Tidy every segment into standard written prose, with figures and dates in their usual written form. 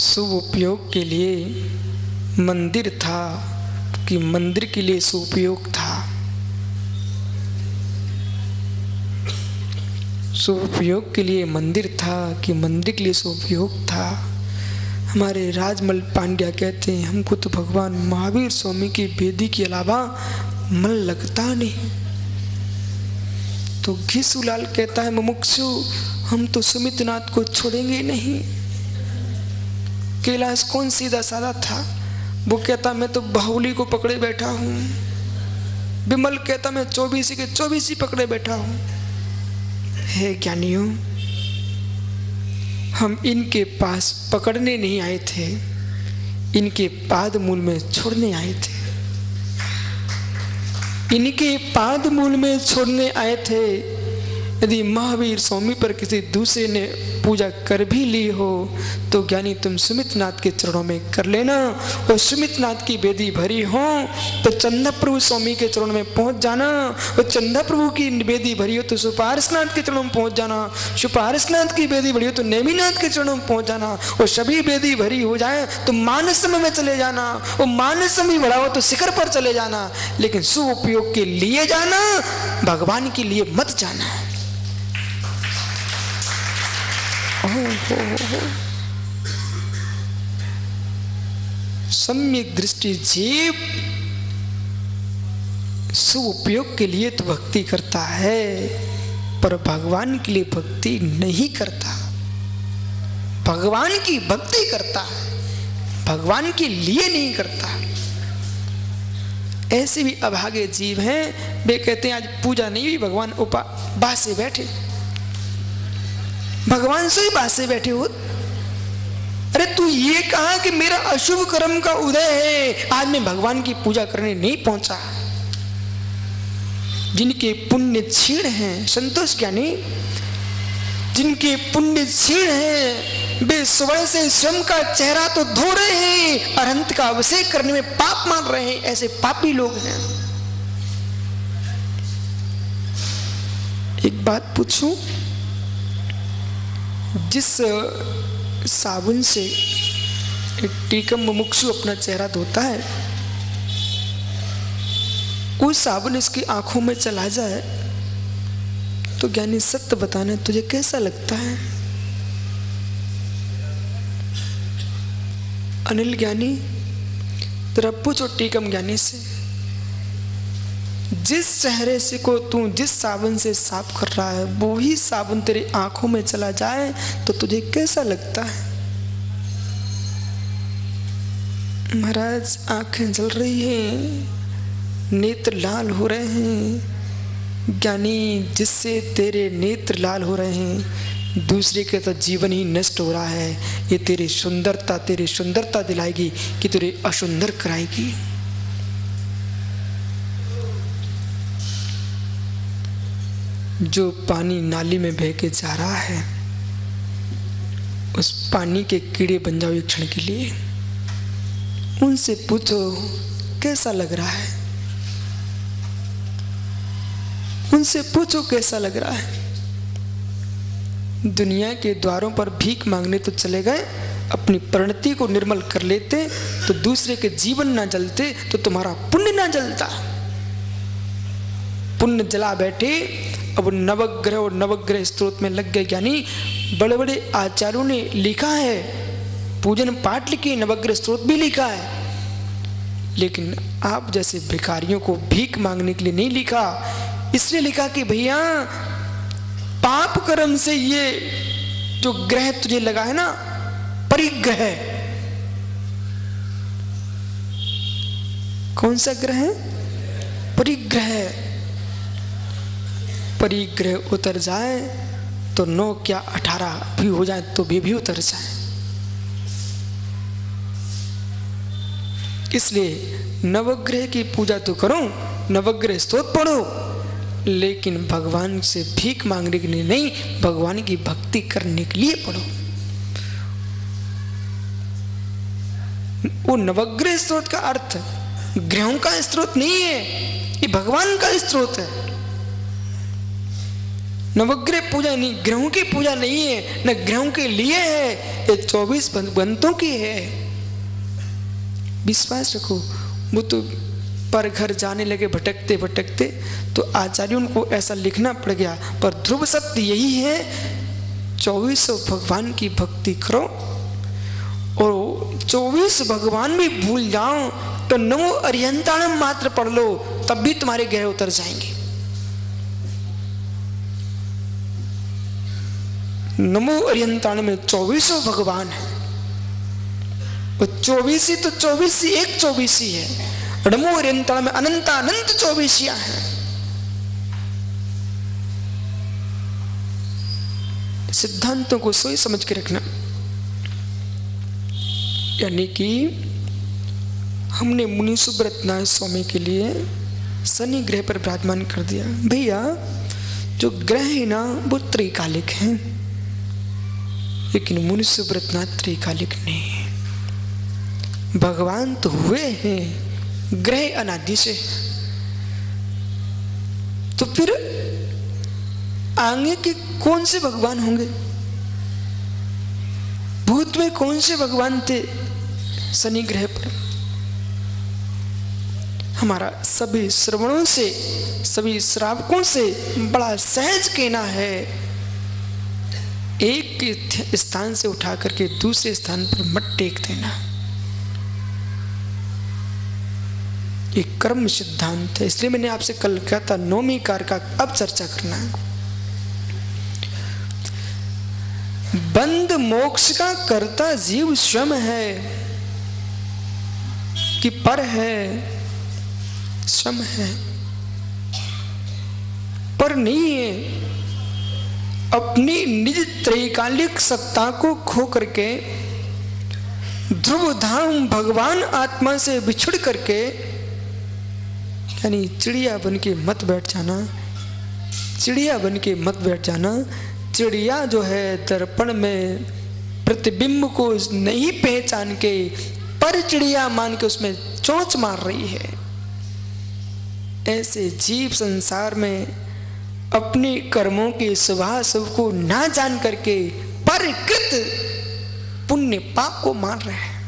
शुभ उपयोग के लिए मंदिर था कि मंदिर के लिए शुभ उपयोग था? शुभ उपयोग के लिए मंदिर था कि मंदिर के लिए शुभ उपयोग था? हमारे राजमल पांड्या कहते हैं, हमको तो भगवान महावीर स्वामी की वेदी के अलावा मन लगता नहीं। तो घिसूलाल कहता है, मुमुक्षु हम तो सुमितनाथ को छोड़ेंगे नहीं। कैलाश कौन सीधा साधा था? वो कहता मैं तो बाहुली को पकड़े बैठा हूँ। विमल कहता मैं 24 के 24 पकड़े बैठा हूँ। हे ज्ञानियों, हम इनके पास पकड़ने नहीं आए थे, इनके पाद मूल में छोड़ने आए थे। इनके पाद मूल में छोड़ने आए थे। यदि महावीर स्वामी पर किसी दूसरे ने पूजा कर भी ली हो तो ज्ञानी तुम सुमितनाथ के चरणों में कर लेना। और सुमितनाथ की वेदी भरी हो तो चंदा प्रभु स्वामी के चरणों में पहुंच जाना। और चंदा प्रभु की वेदी भरी हो तो सुपार्शनाथ के चरणों में पहुंच जाना। सुपार्शनाथ की वेदी भरी हो तो नेमिनाथ के चरणों में पहुंच जाना। और सभी वेदी भरी हो जाए तो मानसम में चले जाना। और मानसम भी भरा हो तो शिखर पर चले जाना। लेकिन शुभ उपयोग के लिए जाना, भगवान के लिए मत जाना। सम्यक दृष्टि जीव शुभ उपयोग के लिए तो भक्ति करता है, पर भगवान के लिए भक्ति नहीं करता। भगवान की भक्ति करता है, भगवान के लिए नहीं करता। ऐसे भी अभागे जीव हैं, वे कहते हैं आज पूजा नहीं हुई, भगवान उपवास से बैठे। भगवान से ही बात से बैठे हो। अरे तू ये कहा कि मेरा अशुभ कर्म का उदय है, आज मैं भगवान की पूजा करने नहीं पहुंचा। जिनके पुण्य क्षीण हैं, संतोष ज्ञानी, जिनके पुण्य क्षीण हैं, वे सुबह से स्वयं का चेहरा तो धो रहे हैं, अरहंत का अभिषेक करने में पाप मान रहे हैं। ऐसे पापी लोग हैं। एक बात पूछूं, जिस साबुन से टीकम मुमुक्षु अपना चेहरा धोता है, वो साबुन इसकी आंखों में चला जाए तो ज्ञानी सत्य बताने तुझे कैसा लगता है? अनिल ज्ञानी तेरा पूछो टीकम ज्ञानी से, जिस चेहरे से को तू जिस साबुन से साफ कर रहा है वो ही साबुन तेरी आंखों में चला जाए तो तुझे कैसा लगता है? महाराज आंखें जल रही हैं, नेत्र लाल हो रहे हैं। ज्ञानी जिससे तेरे नेत्र लाल हो रहे हैं, दूसरे के तो जीवन ही नष्ट हो रहा है। ये तेरी सुंदरता दिलाएगी कि तेरे असुंदर कराएगी। जो पानी नाली में बह के जा रहा है, उस पानी के कीड़े बन जाओ एक क्षण के लिए। उनसे पूछो कैसा लग रहा है, उनसे पूछो कैसा लग रहा है। दुनिया के द्वारों पर भीख मांगने तो चले गए, अपनी परिणति को निर्मल कर लेते तो दूसरे के जीवन ना जलते, तो तुम्हारा पुण्य ना जलता। पुण्य जला बैठे। अब नवग्रह और नवग्रह स्त्रोत में लग गए ज्ञानी। बड़े बड़े आचार्यों ने लिखा है, पूजन पाठ लिखे, नवग्रह स्त्रोत भी लिखा है, लेकिन आप जैसे भिखारियों को भीख मांगने के लिए नहीं लिखा। इसलिए लिखा कि भैया पाप कर्म से ये जो ग्रह तुझे लगा है ना, परिग्रह, कौन सा ग्रह है? परिग्रह। परिग्रह उतर जाए तो 9 क्या 18 भी हो जाए तो भी उतर जाए। इसलिए नवग्रह की पूजा तो करो, नवग्रह स्तोत्र पढ़ो, लेकिन भगवान से भीख मांगने के लिए नहीं, भगवान की भक्ति करने के लिए पढ़ो। वो नवग्रह स्त्रोत का अर्थ ग्रहों का स्त्रोत नहीं है, ये भगवान का स्त्रोत है। नवग्रह पूजा नहीं, ग्रहों की पूजा नहीं है, न ग्रहों के लिए है, ये 24 भगवंतों की है। विश्वास रखो। वो तो पर घर जाने लगे भटकते भटकते, तो आचार्यों को ऐसा लिखना पड़ गया, पर ध्रुव सत्य यही है, 24 भगवान की भक्ति करो, और 24 भगवान भी भूल जाओ तो नमो अरिहंताणम मात्र पढ़ लो, तब भी तुम्हारे ग्रह उतर जाएंगे। नमो अरिहंताणम में 24 भगवान है, वो 24 ही तो 24 ही एक 24 ही है। नमो अरिहंताणम में अनंत अनंत 24 हैं। सिद्धांतों को सोच समझ के रखना। यानी कि हमने मुनि सुब्रत नाथ स्वामी के लिए शनि ग्रह पर विराजमान कर दिया। भैया जो ग्रह है ना वो त्रिकालिक हैं, लेकिन मुनि सुब्रत नाथ त्रिकालिक नहीं है। भगवान तो हुए हैं, ग्रह अनादि से। तो फिर आगे के कौन से भगवान होंगे? भूत में कौन से भगवान थे शनि ग्रह पर? हमारा सभी श्रवणों से, सभी श्रावकों से बड़ा सहज कहना है, एक स्थान से उठा करके दूसरे स्थान पर मत टेक देना। एक कर्म सिद्धांत है। इसलिए मैंने आपसे कल कहा था नौवीं कार का अब चर्चा करना है। बंध मोक्ष का कर्ता जीव स्वयं है कि पर है? स्वयं है, पर नहीं है। अपनी निज त्रैकालिक सत्ता को खो करके ध्रुव धाम भगवान आत्मा से बिछड़ करके, यानी चिड़िया बन के मत बैठ जाना, चिड़िया बन के मत बैठ जाना। चिड़िया जो है दर्पण में प्रतिबिंब को नहीं पहचान के पर चिड़िया मान के उसमें चोंच मार रही है। ऐसे जीव संसार में अपने कर्मों के स्वभाव सब को ना जान करके परकृत पुण्य पाप को मान रहे हैं।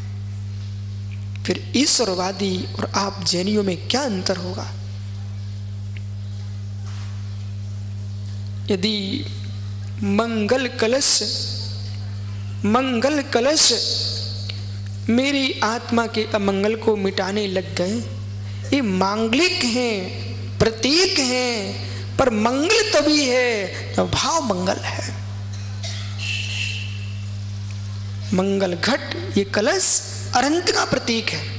फिर ईश्वरवादी और आप जैनियों में क्या अंतर होगा? यदि मंगल कलश मेरी आत्मा के अमंगल को मिटाने लग गए, ये मांगलिक हैं, प्रतीक हैं, पर मंगल तभी है तो भाव मंगल है। मंगल घट, ये कलश अनंत का प्रतीक है।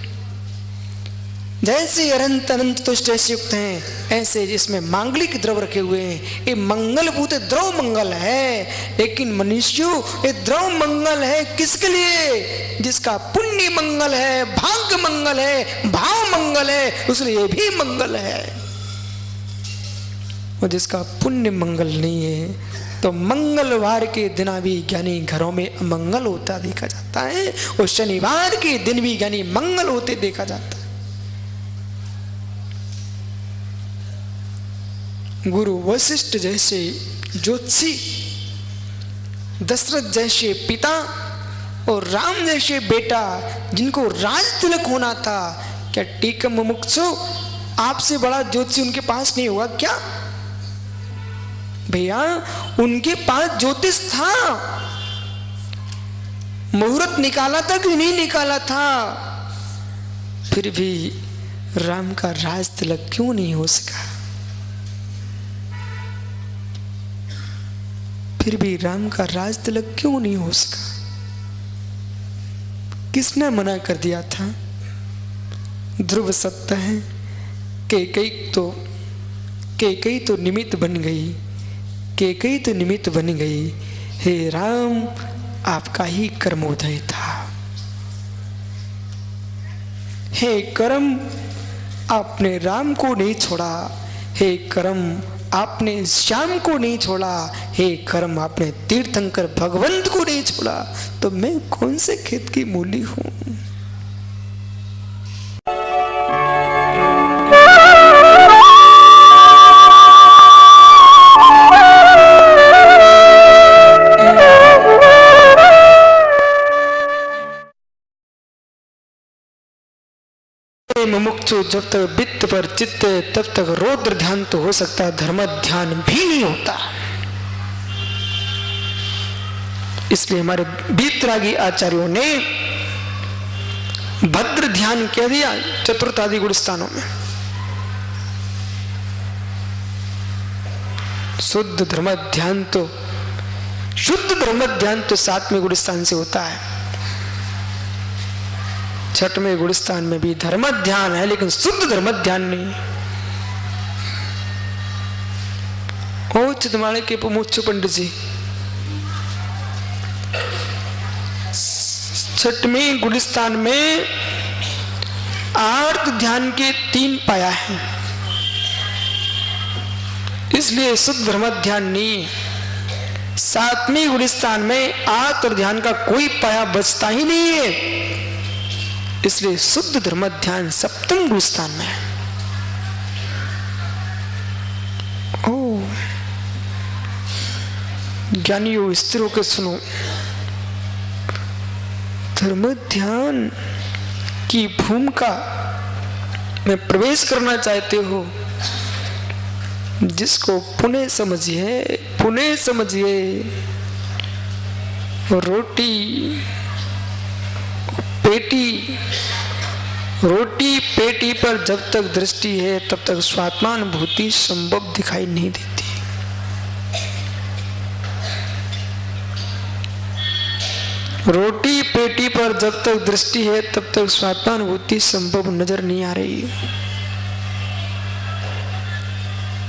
जैसे अनंत अनंत तुष्ट ऐसे युक्त हैं, ऐसे जिसमें मांगलिक द्रव रखे हुए हैं। ये मंगलभूत द्रव मंगल है, लेकिन मनुष्यों ये द्रव मंगल है किसके लिए? जिसका पुण्य मंगल है, भाग्य मंगल है, भाव मंगल है, उसलिए ये भी मंगल है। और जिसका पुण्य मंगल नहीं है तो मंगलवार के दिन भी ज्ञानी घरों में अमंगल होता देखा जाता है, और शनिवार के दिन भी ज्ञानी मंगल होते देखा जाता है। गुरु वशिष्ठ जैसे ज्योतिषी, दशरथ जैसे पिता और राम जैसे बेटा जिनको राज तिलक होना था, क्या टीकम मुमुक्षु आपसे बड़ा ज्योतिषी उनके पास नहीं होगा क्या? भैया उनके पास ज्योतिष था, मुहूर्त निकाला था कि नहीं निकाला था, फिर भी राम का राज तिलक क्यों नहीं हो सका? फिर भी राम का राज तिलक क्यों नहीं हो सका? किसने मना कर दिया था? ध्रुव सत्य है, कैकेयी तो निमित्त बन गई, कैकेयी तो निमित्त बन गई। हे राम आपका ही कर्मोदय था। हे कर्म आपने राम को नहीं छोड़ा, हे कर्म आपने श्याम को नहीं छोड़ा, हे कर्म आपने तीर्थंकर भगवंत को नहीं छोड़ा, तो मैं कौन से खेत की मूली हूं? मुमुक्षु जब तक वित्त पर चित्त है तब तक रौद्र ध्यान तो हो सकता है, धर्म ध्यान भी नहीं होता। इसलिए हमारे वीतरागी आचार्यों ने भद्र ध्यान कह दिया चतुर्थ आदि गुण स्थानों में। शुद्ध धर्म ध्यान तो शुद्ध धर्म ध्यान तो 7वें गुण स्थान से होता है। 6वें गुण स्थान में भी धर्म ध्यान है, लेकिन शुद्ध धर्म ध्यान नहीं है। ओ चितमाणे के प्रमुख पंडित जी, 6वें गुण स्थान में आर्त ध्यान के 3 पाया है, इसलिए शुद्ध धर्म ध्यान नहीं है। 7वें गुण स्थान में आर्त और ध्यान का कोई पाया बचता ही नहीं है, इसलिए शुद्ध धर्म ध्यान 7वें गुण स्थान में है। ओ ज्ञानियों, स्त्रियों के सुनो, धर्म ध्यान की भूमिका में प्रवेश करना चाहते हो, जिसको पुनः समझिए। रोटी पेटी पर जब तक दृष्टि है तब तक स्वात्मानुभूति संभव दिखाई नहीं देती। रोटी पेटी पर जब तक दृष्टि है तब तक स्वात्मानुभूति संभव नजर नहीं आ रही,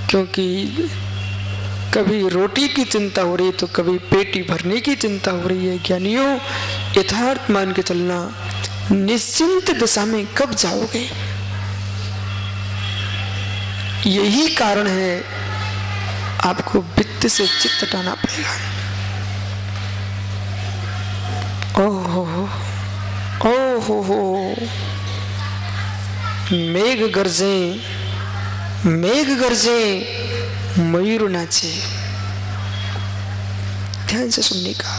क्योंकि कभी रोटी की चिंता हो रही है तो कभी पेटी भरने की चिंता हो रही है। ज्ञानियों, यथार्थ मान के चलना, निश्चिंत दशा में कब जाओगे? यही कारण है आपको वित्त से चित्त हटाना पड़ेगा। ओहो, मेघ गरजे मयूर नाचे। ध्यान से सुनने का।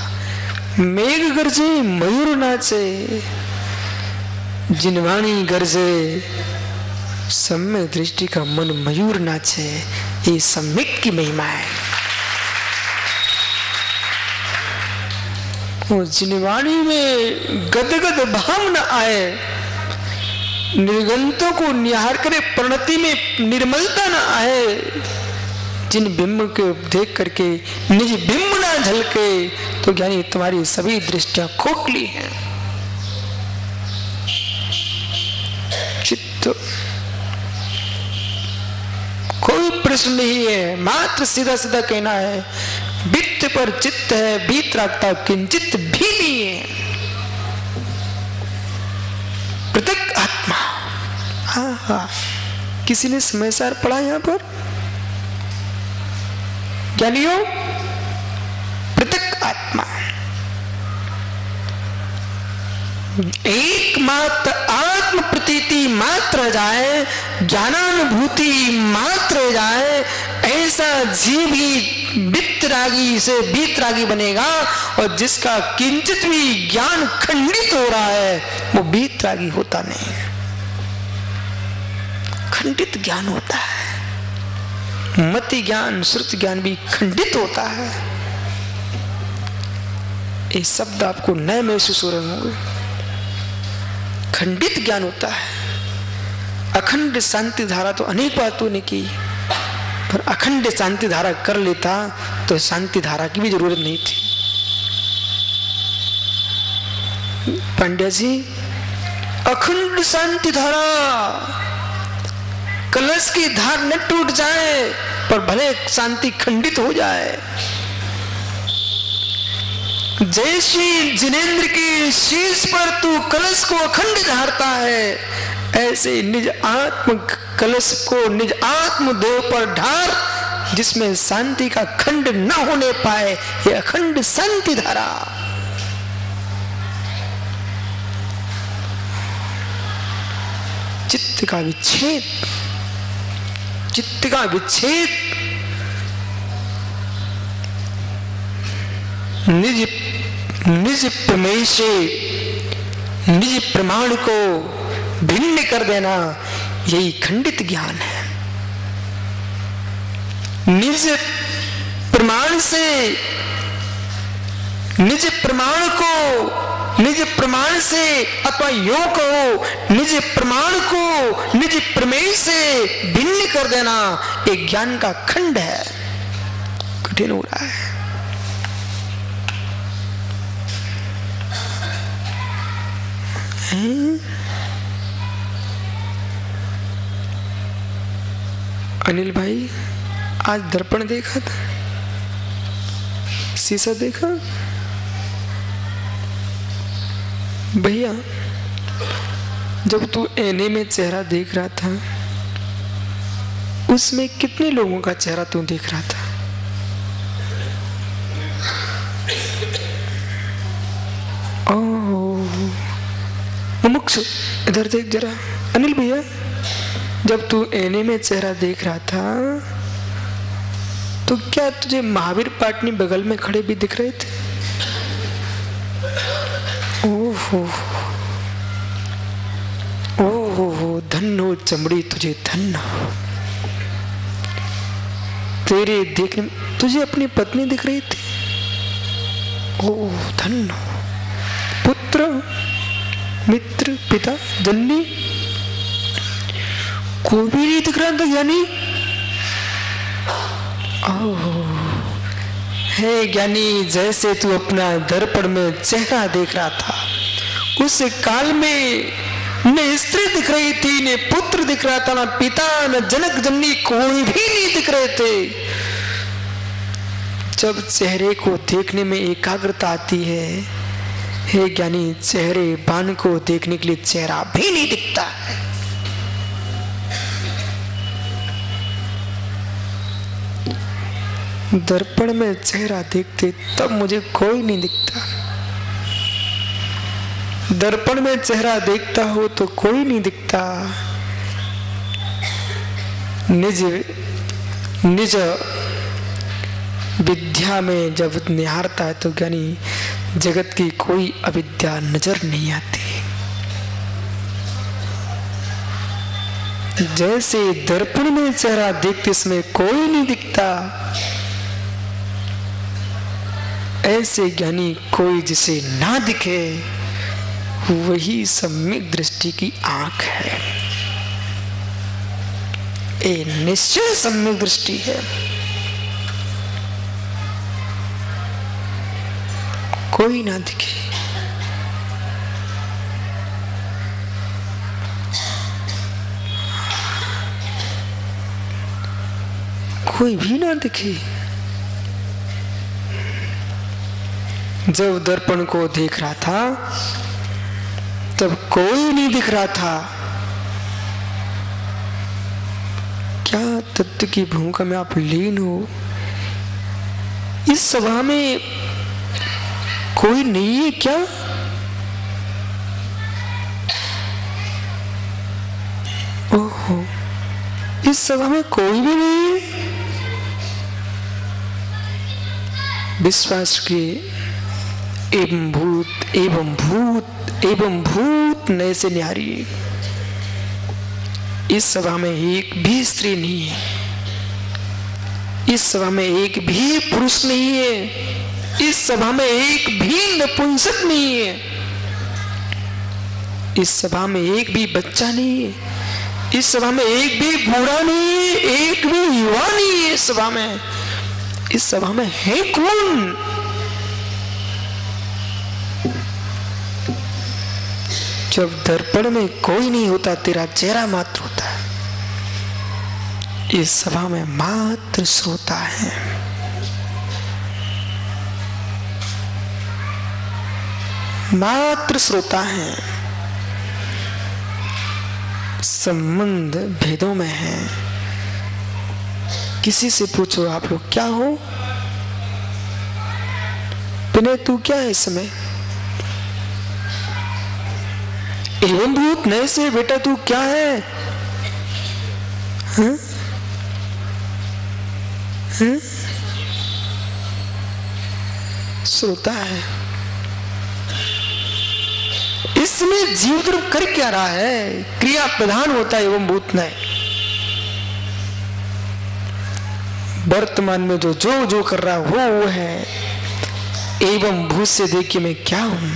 मेघ गरजे मयूर नाचे, जिनवाणी गरजे सम्यक दृष्टि का मन मयूर नाचे। ये सम्यक की महिमा है। वो जिनवाणी में गदगद भाव न आए, निर्गंतों को निहार करे, प्रणति में निर्मलता न आए, जिन बिंब को देख करके निज बिंब ना झलके, तो ज्ञानी तुम्हारी सभी दृष्टियां खोखली हैं। चित्त कोई प्रश्न नहीं है, मात्र सीधा सीधा कहना है, वित्त पर चित्त है, बीत रखता किंचित भी नहीं है। पृथक आत्मा। हाँ, किसी ने समयसार पढ़ा यहां पर? ज्ञानियों, पृथक आत्मा एकमात्र आत्म प्रतीति मात्र जाए, ज्ञानानुभूति मात्र जाए, ऐसा जीव ही वितरागी से बीतरागी बनेगा। और जिसका किंचित भी ज्ञान खंडित हो रहा है वो बीतरागी होता नहीं, खंडित ज्ञान होता है। मति ज्ञान, श्रुति ज्ञान भी खंडित होता है। ये शब्द आपको नए महसूस हो रहे होंगे। खंडित ज्ञान होता है। अखंड शांति धारा तो अनेक बातों ने की, पर अखंड शांति धारा कर लेता तो शांति धारा की भी जरूरत नहीं थी। पांड्या जी, अखंड शांति धारा, कलश की धार न टूट जाए पर भले शांति खंडित हो जाए। जैसी जिनेंद्र की शीश पर तू कलश को अखंड धारता है, ऐसे निज आत्म कलश को निज आत्म देव पर ढार, जिसमें शांति का खंड न होने पाए। ये अखंड शांति धारा। चित्त का विच्छेद, चित्त का विच्छेद निज प्रमेय से, निज प्रमाण को भिन्न कर देना, यही खंडित ज्ञान है। निज प्रमाण से, निज प्रमाण को निज प्रमाण से अथवा यो कहो निज प्रमाण को निज प्रमेय से भिन्न कर देना एक ज्ञान का खंड है। कठिन हो रहा है। अनिल भाई आज दर्पण देखा था, शीशा देखा? भैया जब तू ऐने में चेहरा देख रहा था उसमें कितने लोगों का चेहरा तू देख रहा था? मुमुक्षु इधर देख जरा। अनिल भैया जब तू ऐने में चेहरा देख रहा था तो क्या तुझे महावीर पाटनी बगल में खड़े भी दिख रहे थे? ओहो ओहो, धन हो चमड़ी तुझे, धन हो। तेरे देखने में तुझे अपनी पत्नी दिख रही थी। ओ धन हो। पुत्र, मित्र, पिता, जननी कोई भी नहीं दिख रहा था ज्ञानी। हे ज्ञानी, जैसे तू अपना दर्पण में चेहरा देख रहा था उस काल में न स्त्री दिख रही थी, न पुत्र दिख रहा था, न पिता, न जनक जननी, कोई भी नहीं दिख रहे थे। जब चेहरे को देखने में एकाग्रता आती है, हे ज्ञानी, चेहरे बान को देखने के लिए चेहरा भी नहीं दिखता है। दर्पण में चेहरा देखते तब मुझे कोई नहीं दिखता। दर्पण में चेहरा देखता हो तो कोई नहीं दिखता। निज निज विद्या में जब निहारता है तो ज्ञानी जगत की कोई अविद्या नजर नहीं आती। जैसे दर्पण में चेहरा देखते इसमें कोई नहीं दिखता, ऐसे ज्ञानी कोई जिसे ना दिखे वही सम्यक दृष्टि की आंख है। ये निश्चय सम्यक दृष्टि है। कोई ना दिखे, कोई भी ना दिखे। जब दर्पण को देख रहा था तब कोई नहीं दिख रहा था। क्या तत्व की भूमिका में आप लीन हो? इस सभा में कोई नहीं है क्या? ओहो, इस सभा में कोई भी नहीं है। विश्वास के एवं भूत एवं भूत एवं भूत नए से न्यारी। इस सभा में एक भी स्त्री नहीं है। इस सभा में एक भी पुरुष नहीं है। इस सभा में एक भी नपुंसक नहीं है। इस सभा में एक भी बच्चा नहीं है। इस सभा में एक भी बूढ़ा नहीं है, एक भी युवा नहीं है। इस सभा में, इस सभा में है कौन? जब दर्पण में कोई नहीं होता, तेरा चेहरा मात्र होता है। इस सभा में मात्र श्रोता है। मात्र श्रोता है। संबंध भेदों में है। किसी से पूछो आप लोग क्या हो? विनय तू क्या है इस समय? एवं भूत नए से बेटा तू क्या है? हाँ? हाँ? श्रोता है। इसमें जीव द्रव कर क्या रहा है? क्रिया प्रधान होता है एवं भूत नहीं। वर्तमान में जो जो जो कर रहा वो है। एवं भूत से देखिए मैं क्या हूं,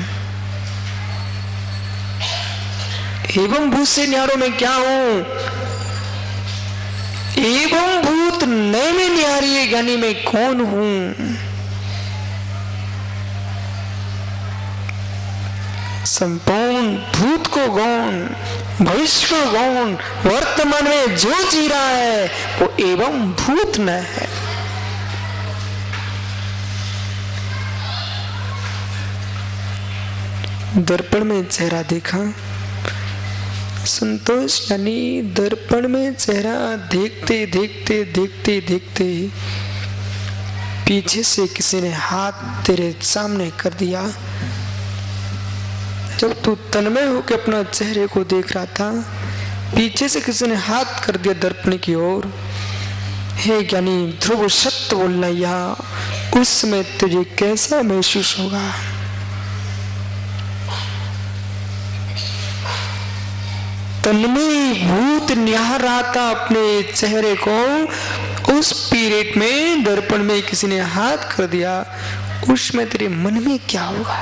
एवं भूत से न्यारो में क्या हूं, एवं भूत नए में न्यारी ज्ञानी में कौन हूं। संपूर्ण भूत को गौण, भविष्य को गौण, वर्तमान में जो जी रहा है वो एवं भूत न है। दर्पण में चेहरा देखा, संतोष यानी दर्पण में चेहरा देखते देखते देखते देखते पीछे से किसी ने हाथ तेरे सामने कर दिया। जब तू तन्मय होकर अपना चेहरे को देख रहा था, पीछे से किसी ने हाथ कर दिया दर्पण की ओर। हे ज्ञानी ध्रुव सत्य बोलना, यह उस समय तुझे कैसा महसूस होगा? तन्मय भूत निहार रहा था अपने चेहरे को। उस पीरियड में दर्पण में किसी ने हाथ कर दिया, उसमें तेरे मन में क्या होगा?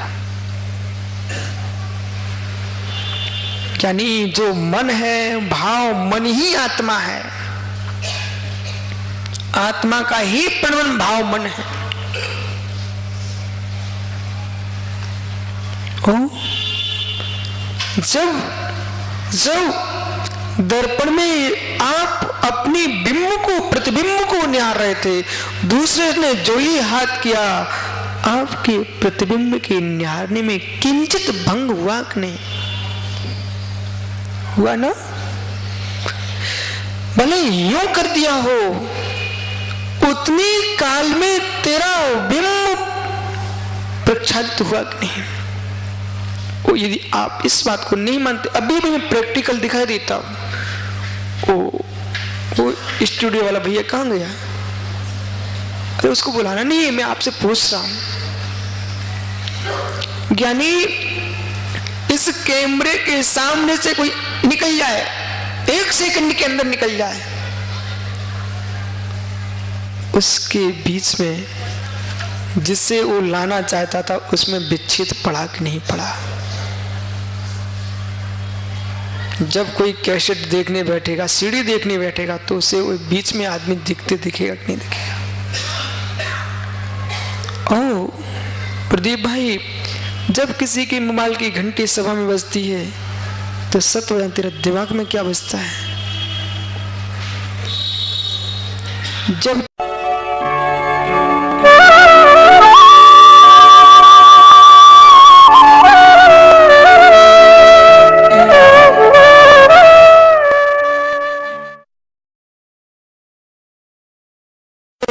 यानी जो मन है, भाव मन ही आत्मा है। आत्मा का ही प्रणवन भाव मन है। जब जब दर्पण में आप अपनी बिंब को, प्रतिबिंब को निहार रहे थे, दूसरे ने जो ही हाथ किया, आपके प्रतिबिंब के निहारने में किंचित भंग हुआ कि नहीं हुआ? ना भले यूं कर दिया हो, उतनी काल में तेरा बिंब प्रक्षालित हुआ कि नहीं? वो यदि आप इस बात को नहीं मानते, अभी भी मैं प्रैक्टिकल दिखाई देता हूं। वो स्टूडियो वाला भैया कहां गया? अरे उसको बुलाना नहीं है, मैं आपसे पूछ रहा हूं। ज्ञानी इस कैमरे के सामने से कोई निकल जाए, 1 सेकंड के अंदर निकल जाए, उसके बीच में जिससे वो लाना चाहता था उसमें विच्छेद पड़ा कि नहीं पड़ा? जब कोई कैसेट देखने बैठेगा, सीडी देखने बैठेगा, तो उसे वो बीच में आदमी दिखेगा कि नहीं दिखेगा? ओ प्रदीप भाई, जब किसी की मोबाइल की घंटी सभा में बजती है तो सत हो जाए, तेरा दिमाग में क्या बजता है? जब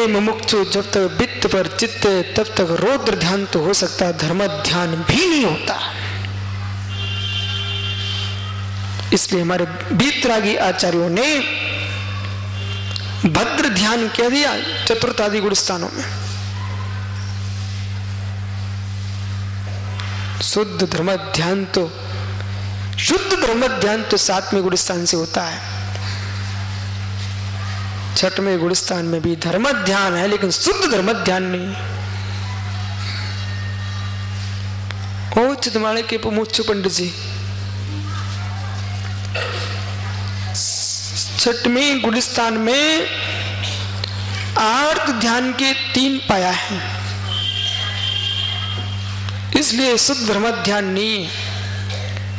मुमुक्षु जब तक वित्त पर चित्त है, तब तक रौद्र ध्यान तो हो सकता है, धर्म ध्यान भी नहीं होता। इसलिए हमारे बीतरागी आचार्यों ने भद्र ध्यान कह दिया चतुर्थ आदि गुण स्थानों में। शुद्ध धर्म ध्यान तो, शुद्ध धर्म ध्यान तो 7वें गुण स्थान से होता है। 6वें गुण स्थान में भी धर्म ध्यान है, लेकिन शुद्ध धर्म ध्यान नहीं। ओ चितमाणे के मुच्छु पंडित जी, 6वें गुण स्थान में आर्त ध्यान के 3 पाया है, इसलिए शुद्ध धर्म ध्यान नहीं।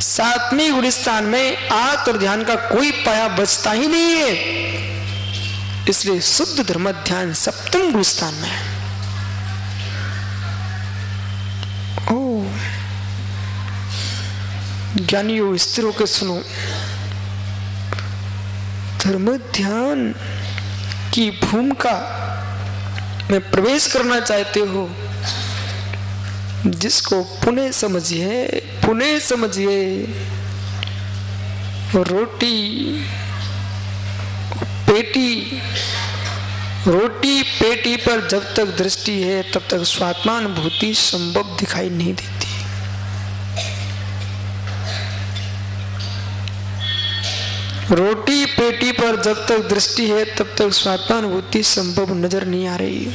7वें गुण स्थान में आर्त और ध्यान का कोई पाया बचता ही नहीं है, इसलिए शुद्ध धर्म ध्यान 7वें गुण स्थान में है। ओ ज्ञानियों, स्थिर होकर सुनो। धर्म ध्यान की भूमिका में प्रवेश करना चाहते हो, जिसको पुनः समझिए, पुनः समझिए। रोटी पेटी पर जब तक दृष्टि है, तब तक स्वात्मानुभूति संभव दिखाई नहीं देती। रोटी पेटी पर जब तक दृष्टि है तब तक स्वात्मानुभूति संभव नजर नहीं आ रही,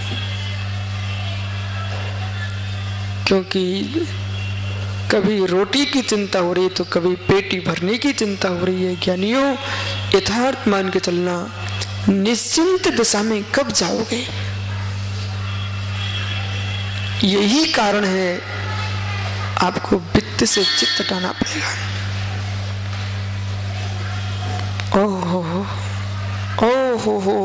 क्योंकि कभी रोटी की चिंता हो रही तो कभी पेटी भरने की चिंता हो रही है। ज्ञानियों, यथार्थ मान के चलना, निश्चिंत दशा में कब जाओगे? यही कारण है आपको वित्त से चित्त हटाना पड़ेगा। ओहो ओहो,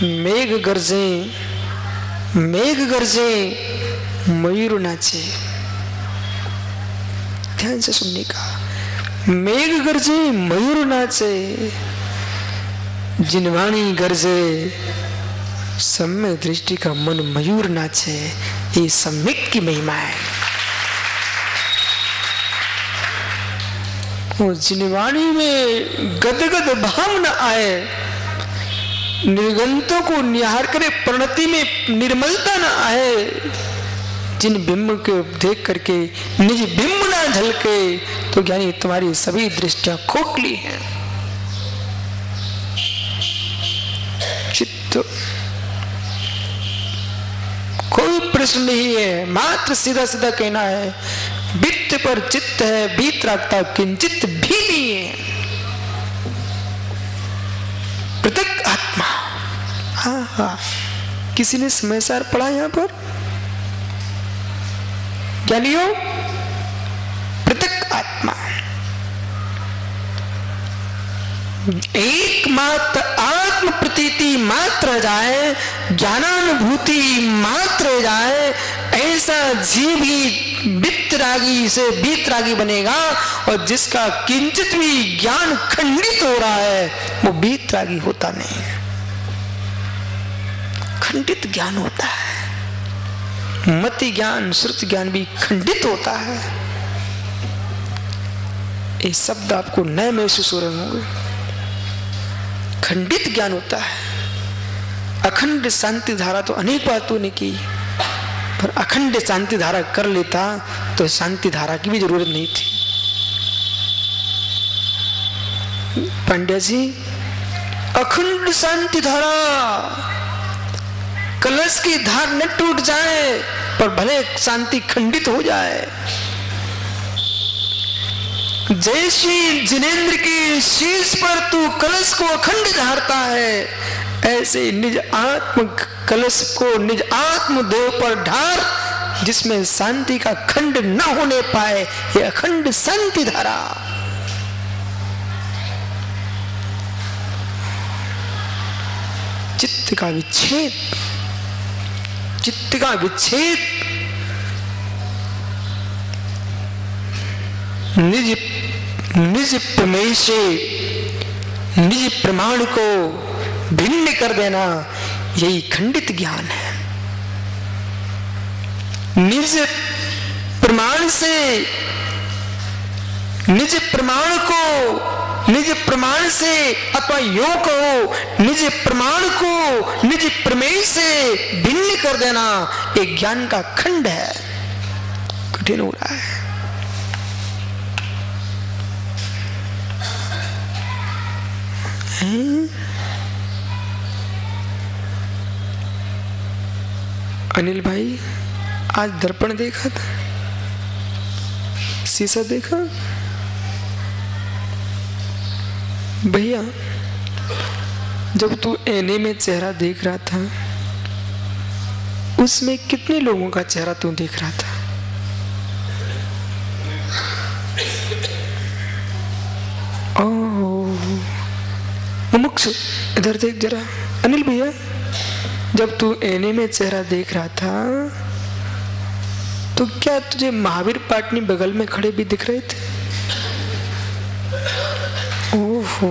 मेघ गरजे, मेघ गरजे, मयूर नाचे। ध्यान से सुनने का। मेघ गरजे मयूर नाचे, जिनवाणी गरजे सम्यक दृष्टि का मन मयूर नाचे। ये सम्यक की महिमा है। वो जिनवाणी में गदगद भाव न आए, निर्गंतों को निहार करे, प्रणति में निर्मलता न आए, जिन बिंब को देख करके निज बिंब ना झलके, तो ज्ञानी तुम्हारी सभी दृष्टियां खोखली हैं। चित्त कोई प्रश्न नहीं है, मात्र सीधा सीधा कहना है, वित्त पर चित्त है, बीत रखता किंचित भी नहीं है। पृथक आत्मा। हाँ, किसी ने समय सार पढ़ा यहां पर? ज्ञानियों, पृथक आत्मा एकमात्र आत्म प्रतीति मात्र जाए, ज्ञानानुभूति मात्र जाए, ऐसा जीव ही वितरागी से बीतरागी बनेगा। और जिसका किंचित भी ज्ञान खंडित हो रहा है वो बीतरागी होता नहीं, खंडित ज्ञान होता है। मति ज्ञान, श्रुति ज्ञान भी खंडित होता है। ये शब्द आपको नए महसूस हो रहे होंगे। खंडित ज्ञान होता है। अखंड शांति धारा तो अनेक बातों ने की, पर अखंड शांति धारा कर लेता तो शांति धारा की भी जरूरत नहीं थी। पांड्या जी, अखंड शांति धारा, कलश की धार न टूट जाए पर भले शांति खंडित हो जाए। जैसी जिनेंद्र के शीश पर तू कलश को अखंड धारता है, ऐसे निज आत्म कलश को निज आत्म देव पर ढार, जिसमें शांति का खंड न होने पाए। ये अखंड शांति धारा। चित्त का विच्छेद, चित्त का विच्छेद निज प्रमेय से निज प्रमाण को भिन्न कर देना, यही खंडित ज्ञान है। निज प्रमाण से निज प्रमाण को निज प्रमाण से, अथवा यो कहो निज प्रमाण को निज प्रमेय से भिन्न कर देना, एक ज्ञान का खंड है। कठिन हो रहा है। अनिल भाई, आज दर्पण देखा था? शीशा देखा? भैया, जब तू आईने में चेहरा देख रहा था, उसमें कितने लोगों का चेहरा तू देख रहा था? ओह, मुमुक्षु, इधर देख जरा। अनिल भैया, जब तू आईने में चेहरा देख रहा था तो क्या तुझे महावीर पाटनी बगल में खड़े भी दिख रहे थे? ओहो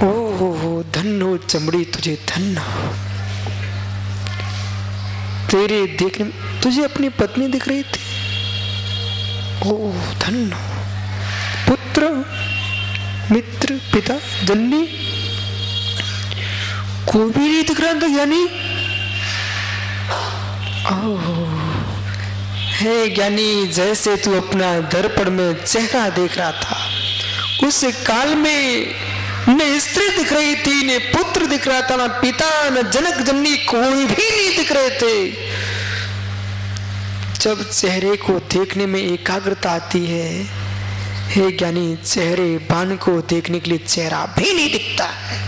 ओहो, धन्य हो चमड़ी तुझे, धन्य। तेरे देखने में तुझे अपनी पत्नी दिख रही थी। ओह धन्य। पुत्र, मित्र, पिता, जननी, कोई भी नहीं दिख रहा था। यानी हे ज्ञानी, जैसे तू अपना दर्पण में चेहरा देख रहा था, उस काल में न स्त्री दिख रही थी, न पुत्र दिख रहा था, न पिता, न जनक जननी, कोई भी नहीं दिख रहे थे। जब चेहरे को देखने में एकाग्रता आती है, हे ज्ञानी, चेहरे बान को देखने के लिए चेहरा भी नहीं दिखता है।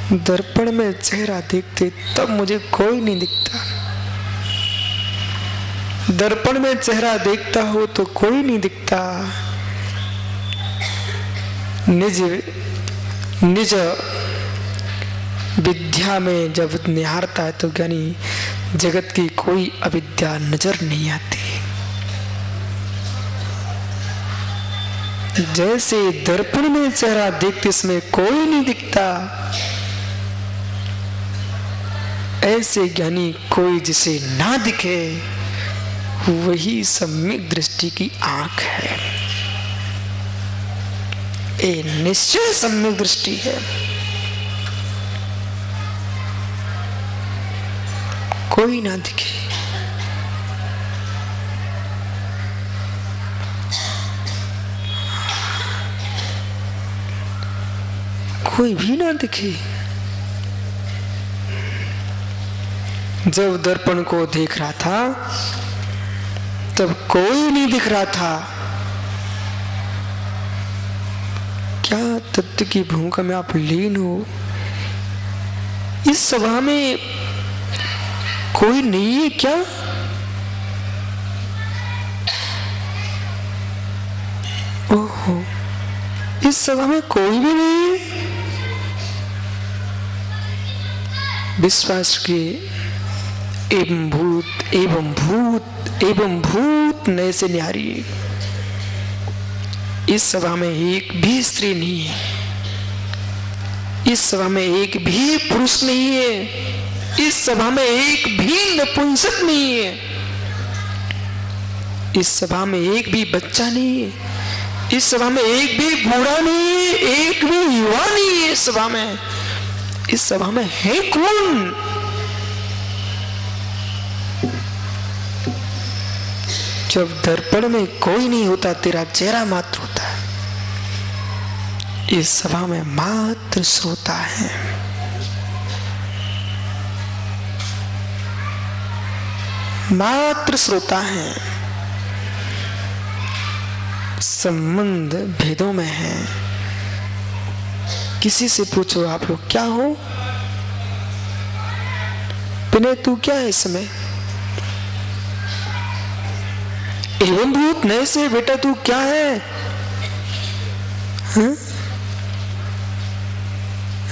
दर्पण में चेहरा देखते तब मुझे कोई नहीं दिखता, दर्पण में चेहरा देखता हो तो कोई नहीं दिखता। निज निज विद्या में जब निहारता है तो ज्ञानी जगत की कोई अविद्या नजर नहीं आती। जैसे दर्पण में चेहरा देखते इसमें कोई नहीं दिखता, ऐसे ज्ञानी कोई जिसे ना दिखे वही सम्यक दृष्टि की आंख है। ये निश्चय सम्यक दृष्टि है। कोई ना दिखे, कोई भी ना दिखे। जब दर्पण को देख रहा था तब कोई नहीं दिख रहा था। क्या तत्व की भूमिका में आप लीन हो? इस सभा में कोई नहीं है क्या? ओहो, इस सभा में कोई भी नहीं है। विश्वास के एवं भूत एवं भूत एवं भूत नए से न्यारी। इस सभा में एक भी स्त्री नहीं है, इस सभा में एक भी पुरुष नहीं है, इस सभा में एक भी नपुंसक नहीं है, इस सभा में एक भी बच्चा नहीं है, इस सभा में एक भी बूढ़ा नहीं है, एक भी युवा नहीं है। इस सभा में है कौन? जब दर्पण में कोई नहीं होता, तेरा चेहरा मात्र होता है। इस सभा में मात्र श्रोता है, मात्र श्रोता है। संबंध भेदों में है। किसी से पूछो आप लोग क्या हो? विनय तू क्या है इस समय? एवं भूत नए से बेटा तू क्या है? हाँ?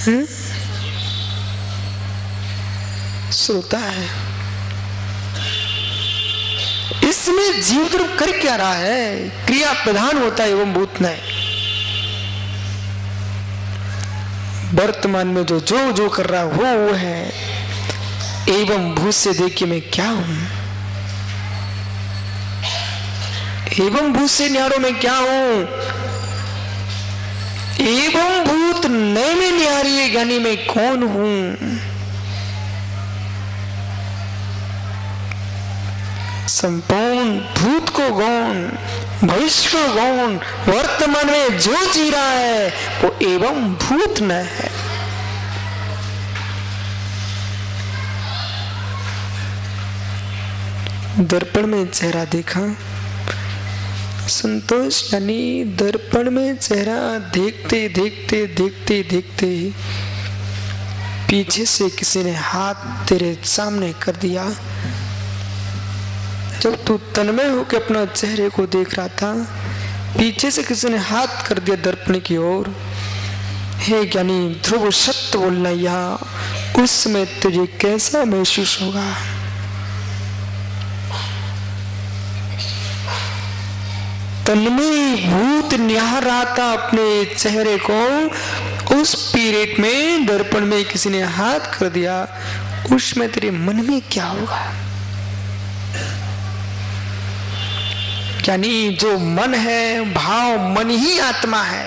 हाँ? श्रोता है। इसमें जीव तरफ कर क्या रहा है? क्रिया प्रधान होता है एवं भूत नए। वर्तमान में जो जो जो कर रहा वो है। एवं भूत से देखिए मैं क्या हूं, एवं भूत से न्यारो में क्या हूं। एवं भूत नए में न्यारी है ज्ञानी में कौन हूं। संपूर्ण भूत को गौण, भविष्य को गौण, वर्तमान में जो जी रहा है वो एवं भूत न है। दर्पण में चेहरा देखा, संतोष यानी दर्पण में चेहरा देखते देखते देखते देखते पीछे से किसी ने हाथ तेरे सामने कर दिया। जब तू तन्मय होकर अपना चेहरे को देख रहा था, पीछे से किसी ने हाथ कर दिया दर्पण की ओर। हे ज्ञानी, ध्रुव सत्य बोलना यहाँ, उस समय तुझे कैसा महसूस होगा? तन्मय भूत निहार रहा था अपने चेहरे को। उस पीरियड में दर्पण में किसी ने हाथ कर दिया, उसमें तेरे मन में क्या होगा? यानी जो मन है, भाव मन ही आत्मा है।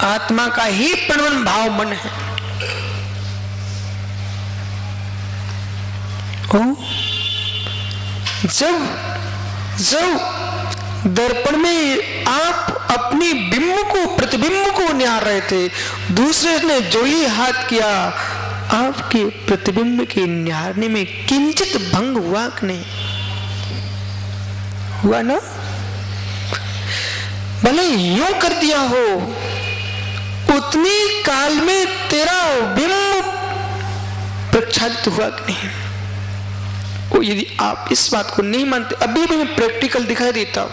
आत्मा का ही प्रबंध भाव मन है। जब जब दर्पण में आप अपनी बिंब को, प्रतिबिंब को निहार रहे थे, दूसरे ने जो ही हाथ किया, आपके प्रतिबिंब के निहारने में किंचित भंग हुआ कि नहीं हुआ ना? भले यूं कर दिया हो, उतनी काल में तेरा बिंब प्रक्षालित हुआ कि नहीं? वो यदि आप इस बात को नहीं मानते, अभी भी मैं प्रैक्टिकल दिखाई देता हूं।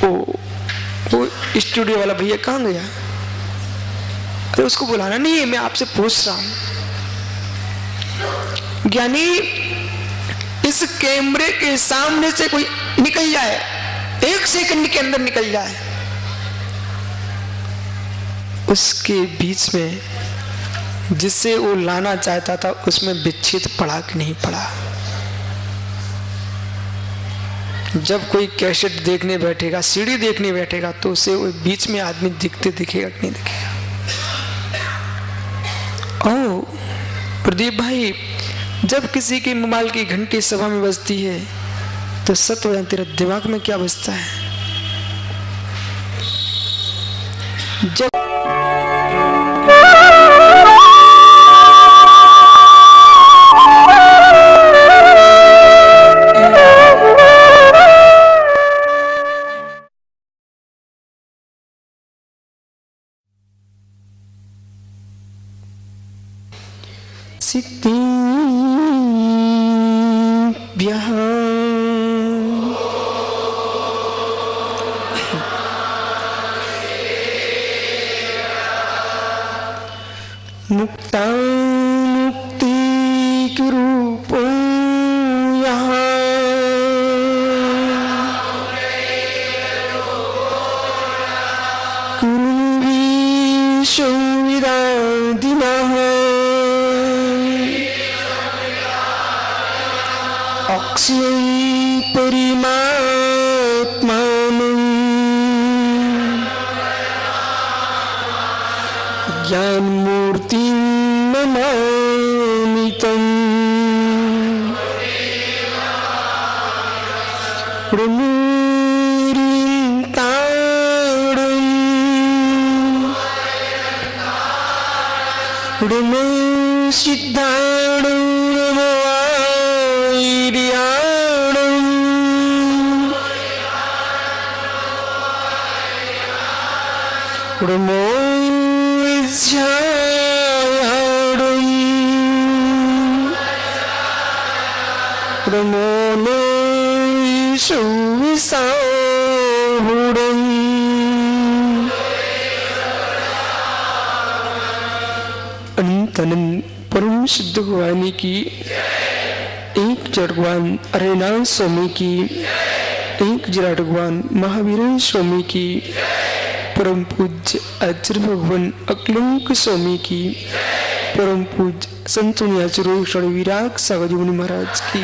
वो स्टूडियो वाला भैया कहां गया? अरे उसको बुलाना नहीं है, मैं आपसे पूछ रहा हूं। ज्ञानी, इस कैमरे के सामने से कोई निकल जाए, 1 सेकंड के अंदर निकल जाए, उसके बीच में जिससे वो लाना चाहता था उसमें विच्छेद पड़ा कि नहीं पड़ा? जब कोई कैसेट देखने बैठेगा, सीडी देखने बैठेगा, तो उसे वो बीच में आदमी दिखते दिखेगा कि नहीं दिखेगा? ओ प्रदीप भाई, जब किसी के मोबाइल की घंटी सभा में बजती है तो सत्य तेरे दिमाग में क्या बजता है? जब मुक्ता मुक्ति के रूप यहाँ कुरुवी संविदादिनः अक्षयं परिमात्मानं ज्ञानमूर्तिं नमामि तम्। परम सिद्ध भगवानी की, एक जड़वान अरेनाथ स्वामी की, एक जड़वान महावीर स्वामी की, परम पूज्य आचार्य भगवान अकलंक स्वामी की, परम पूज्य संतुनि आचार्य विराग सागर मुनि महाराज की,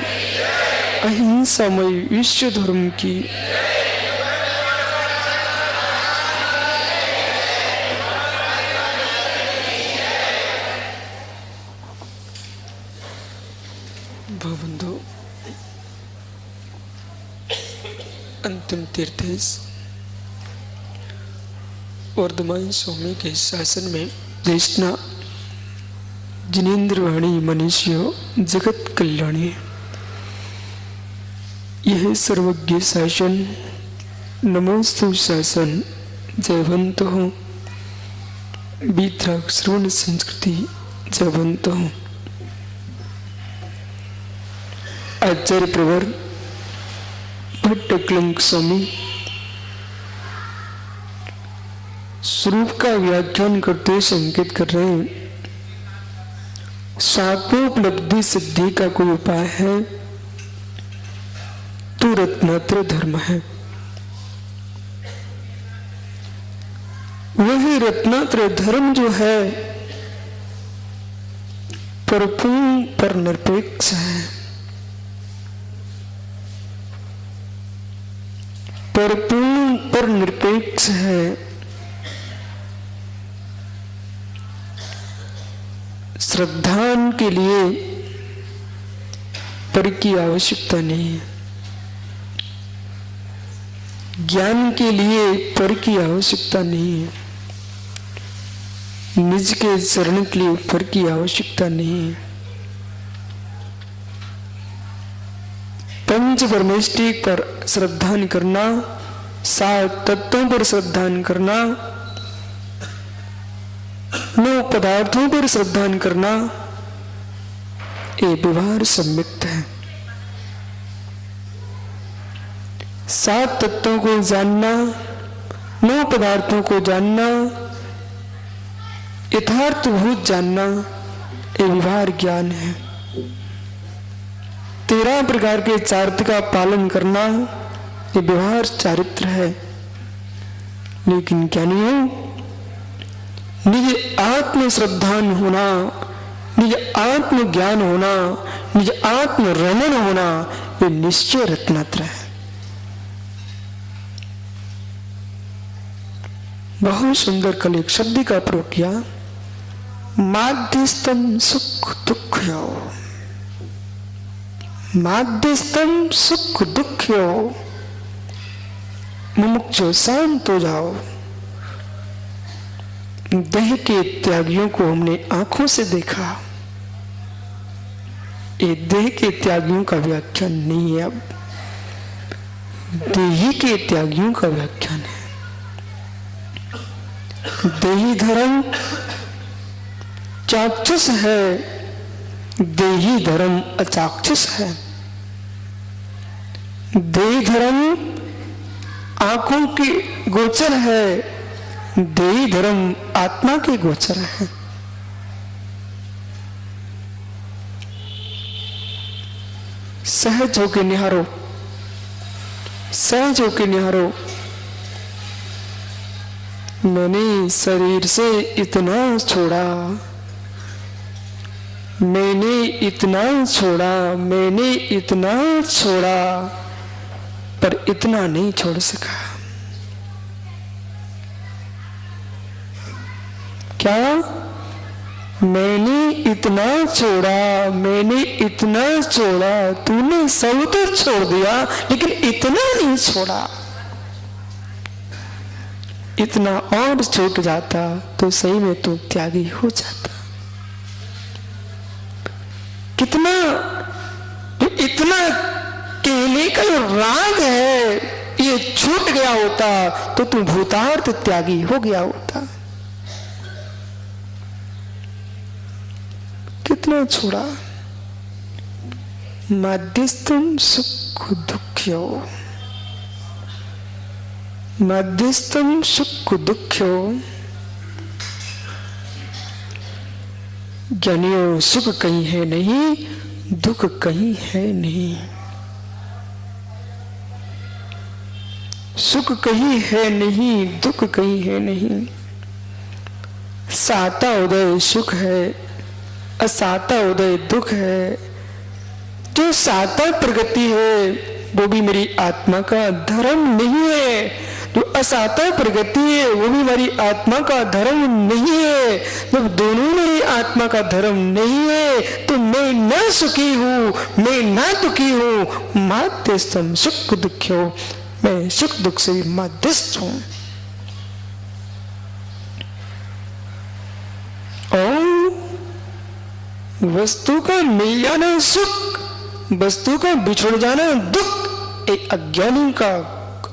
अहिंसामय विश्व धर्म की, बंधु अंतिम तीर्थ वर्धमान स्वामी के शासन में देशना जिनेन्द्र वाणी मनुष्य जगत कल्याणी, यह सर्वज्ञ शासन नमोस्तु शासन जयवंत हो, बीतराग श्रवण संस्कृति जयवंत हो। आचार्य प्रवर भट्ट अकलंक स्वामी स्वरूप का व्याख्यान करते संकेत कर रहे हैं, स्वात्मोपलब्धि सिद्धि का कोई उपाय है तो रत्नात्र धर्म है। वही रत्नात्र धर्म जो है परपूर्ण पर निरपेक्ष है, परपूर्ण पर निरपेक्ष है। श्रद्धान के लिए पर की आवश्यकता नहीं है। ज्ञान के लिए पर की आवश्यकता नहीं है। निज के चरण के लिए पर की आवश्यकता नहीं है। पंच परमेष्टि पर श्रद्धान करना, सात तत्वों पर श्रद्धान करना, 9 पदार्थों पर श्रद्धान करना, ये व्यवहार सम्मित है। 7 तत्वों को जानना, 9 पदार्थों को जानना, यथार्थभूत जानना, ये व्यवहार ज्ञान है। 13 प्रकार के चारित्र का पालन करना, ये व्यवहार चारित्र है। लेकिन ज्ञानियों, निज आत्म श्रद्धान होना, निज आत्म ज्ञान होना, निज आत्म रमण होना, ये निश्चय रत्नत्र है। बहुत सुंदर कल एक शब्द का प्रयोग किया, माध्यस्थम सुख दुख्यो, माध्यस्थम सुख दुख्यो, मुमुक्षु शांत हो जाओ। देह के त्यागियों को हमने आंखों से देखा। ये देह के त्यागियों का व्याख्यान नहीं है, अब देही के त्यागियों का व्याख्यान है। देही धर्म चाक्षुष है, देही धर्म अचाक्षुष है। देही धर्म आंखों के गोचर है, देही धर्म आत्मा के गोचर है। सहज होके निहारो, सहज होके निहारो। मैंने शरीर से इतना छोड़ा, मैंने इतना छोड़ा, मैंने इतना छोड़ा, पर इतना नहीं छोड़ सका। क्या? मैंने इतना छोड़ा, मैंने इतना छोड़ा, तूने सब तो छोड़ दिया, लेकिन इतना नहीं छोड़ा। इतना और छूट जाता तो सही में तू त्यागी हो जाता। कितना इतना कहने का जो राग है, ये छूट गया होता तो तू भूतार्थ त्यागी हो गया होता। कितना छोड़ा। मध्यस्थम सुख दुख्यो, मध्यस्थम सुख दुख्यो। ज्ञानियों, सुख कहीं है नहीं, दुख कहीं है नहीं। सुख कहीं है नहीं, दुख कहीं है नहीं। साता उदय सुख है, असाता उदय दुख है। जो साता प्रगति है वो भी मेरी आत्मा का धर्म नहीं है, जो असाता प्रगति है वो भी मेरी आत्मा का धर्म नहीं है। जब दोनों मेरी आत्मा का धर्म नहीं है तो मैं न सुखी हूं, मैं न दुखी हूं। मध्यस्थम सुख दुख्यो, मैं सुख दुख से मध्यस्थ हूं। और वस्तु का मिल जाना सुख, वस्तु का बिछुड़ जाना दुख। एक अज्ञानी का,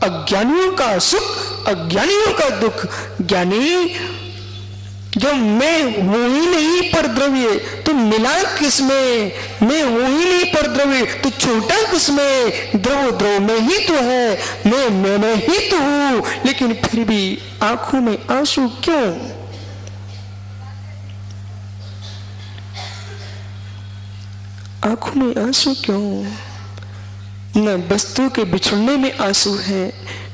अज्ञानियों का सुख, अज्ञानियों का दुख। ज्ञानी जो मैं हूं ही नहीं पर द्रव्य, तो मिला किसमें? मैं हूं ही नहीं पर द्रव्य, तो छोटा किसमें? द्रव द्रव में ही तो है, मैं में ही तो हूं। लेकिन फिर भी आंखों में आंसू क्यों? आंखों में आंसू क्यों? न वस्तु के बिछुड़ने में आंसू है,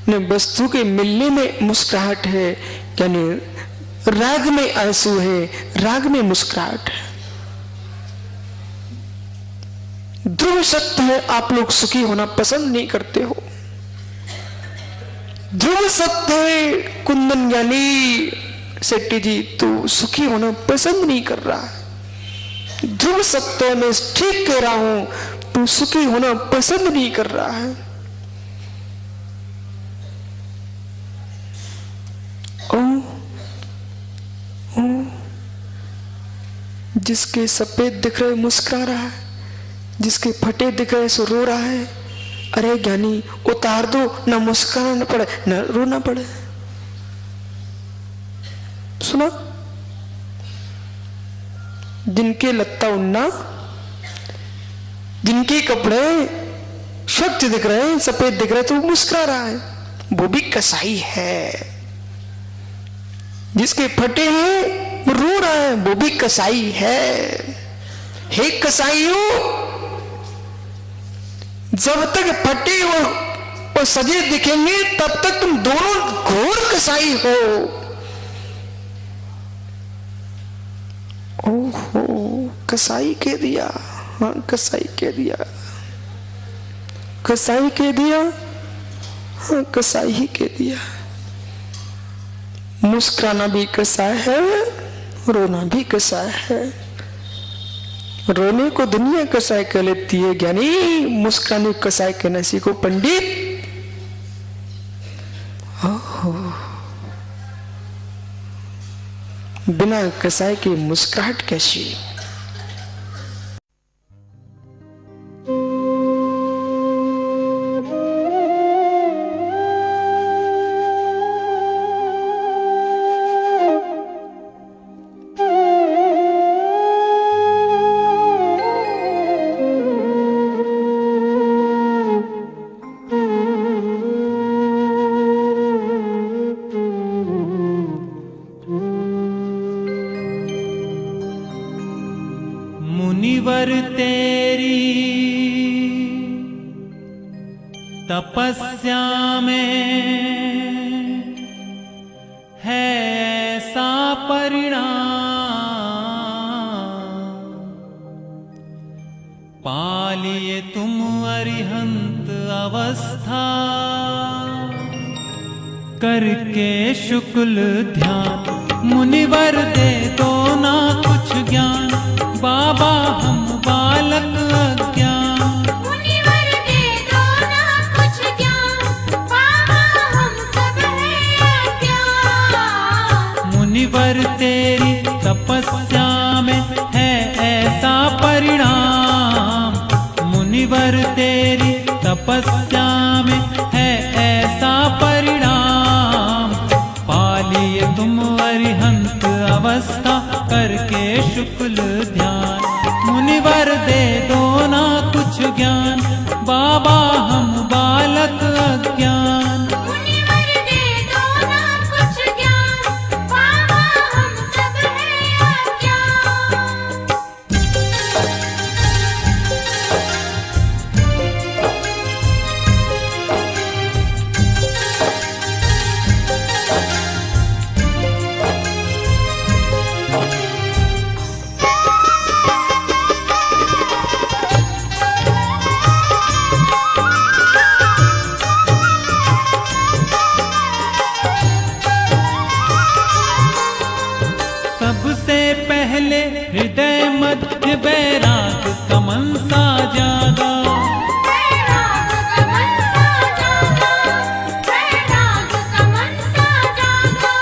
न वस्तु के मिलने में मुस्कुराहट है। यानी राग में आंसू है, राग में मुस्कुराहट है। ध्रुव सत्य है, आप लोग सुखी होना पसंद नहीं करते हो। ध्रुव सत्य है, कुंदन ज्ञानी शेट्टी जी, तू सुखी होना पसंद नहीं कर रहा। ध्रुव सत्य, मैं ठीक कह रहा हूं, तू सुखी होना पसंद नहीं कर रहा है। जिसके सफेद दिख रहे मुस्कुरा रहा है, जिसके फटे दिख रहे सो रो रहा है। अरे ज्ञानी उतार दो, ना मुस्कुराना पड़े ना रोना पड़े। सुना, जिनके लत्ता उन्ना, जिनके कपड़े स्वच्छ दिख रहे हैं, सफेद दिख रहे हैं, तो वो मुस्कुरा रहा है, वो भी कसाई है। जिसके फटे हैं वो रो रहा है, वो भी कसाई है। हे कसाईयों, जब तक फटे और सजे दिखेंगे तब तक तुम दोनों घोर कसाई हो। ओहो, कसाई कह दिया। हाँ, कसाई कह दिया, कसाई कह दिया। हाँ, कसाई ही कह दिया। मुस्कुराना भी कसाई है, रोना भी कसाई है। रोने को दुनिया कसाई कह लेती है ज्ञानी, मुस्कुराने को कसाई कहना सीखो पंडित। बिना कसाई की मुस्कुराहट कैसी? मुनिवर तेरी तपस्या में है ऐसा परिणाम, पालिए तुम अरिहंत अवस्था, करके शुक्ल ध्यान। मुनिवर दे दो ना कुछ ज्ञान, बाबा हम बालक अज्ञान। मुनिवर दे दो ना कुछ ज्ञान, बाबा हम सब हैं अज्ञान। मुनिवर तेरी तपस्या में है ऐसा परिणाम, मुनिवर तेरी तपस्या में है ऐसा परिणाम, पालिए तुम अरिहंत अवस्था, करके शुक्ल ध्यान। मुनिवर दे दो ना कुछ ज्ञान, बाबा हम बालक अज्ञान। मुनिवर दे दो ना कुछ ज्ञान, बाबा हम सब हैं अज्ञान। सबसे पहले हृदय मध्य बैराग कमन सा जागा, बैराग कमन सा जागा, बैराग कमन सा जागा।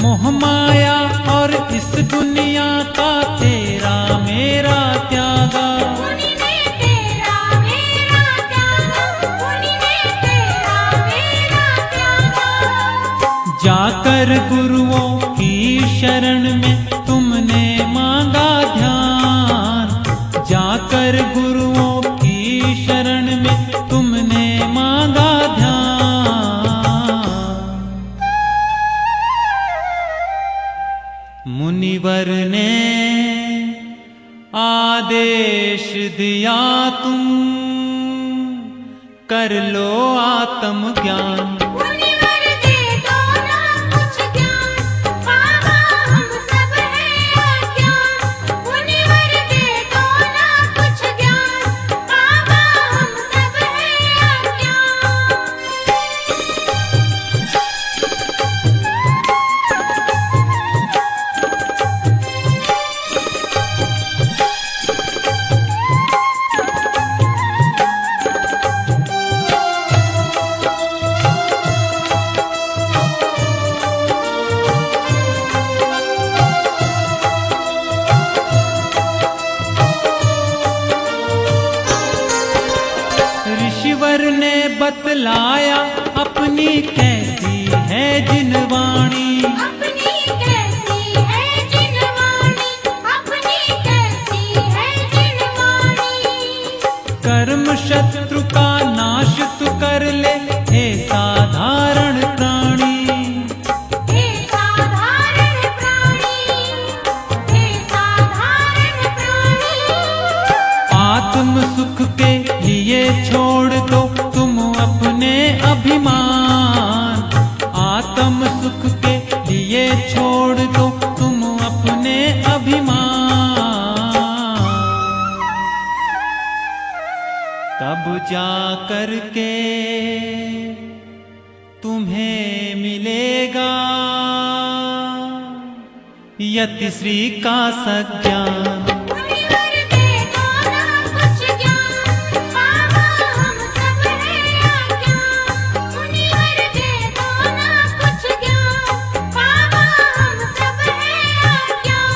मोह माया और इस दुनिया का तेरा मेरा त्यागा, मुनि ने तेरा मेरा त्यागा, मुनि ने तेरा मेरा त्यागा। जाकर गुरुओं की शरण में तुमने मांगा ध्यान, जाकर गुरुओं की शरण में तुमने मांगा ध्यान। मुनिवर ने आदेश दिया तुम कर लो आत्मज्ञान। मुनिवर दे दो ना कुछ ज्ञान, बाबा हम सब हैं अज्ञान। मुनिवर दे दो ना कुछ ज्ञान, बाबा हम सब हैं अज्ञान। बतलाया अपनी कैसी है जिनवाणी। अपनी कैसी है जिनवाणी, अपनी कैसी है जिनवाणी। कर्म शत्रु का नाश तू कर ले हे साधारण प्राणी। हे साधारण प्राणी, हे साधारण प्राणी। आत्म सुख के लिए छोड़ दो तुम अपने अभिमान। आत्म सुख के लिए छोड़ दो तुम अपने अभिमान। तब जा कर के तुम्हें मिलेगा यति श्री का सज्ञान। मुनिवर दे दो ना कुछ ज्ञान, बाबा हम सब हैं अज्ञान। मुनिवर दे दो ना कुछ ज्ञान, बाबा हम सब हैं अज्ञान।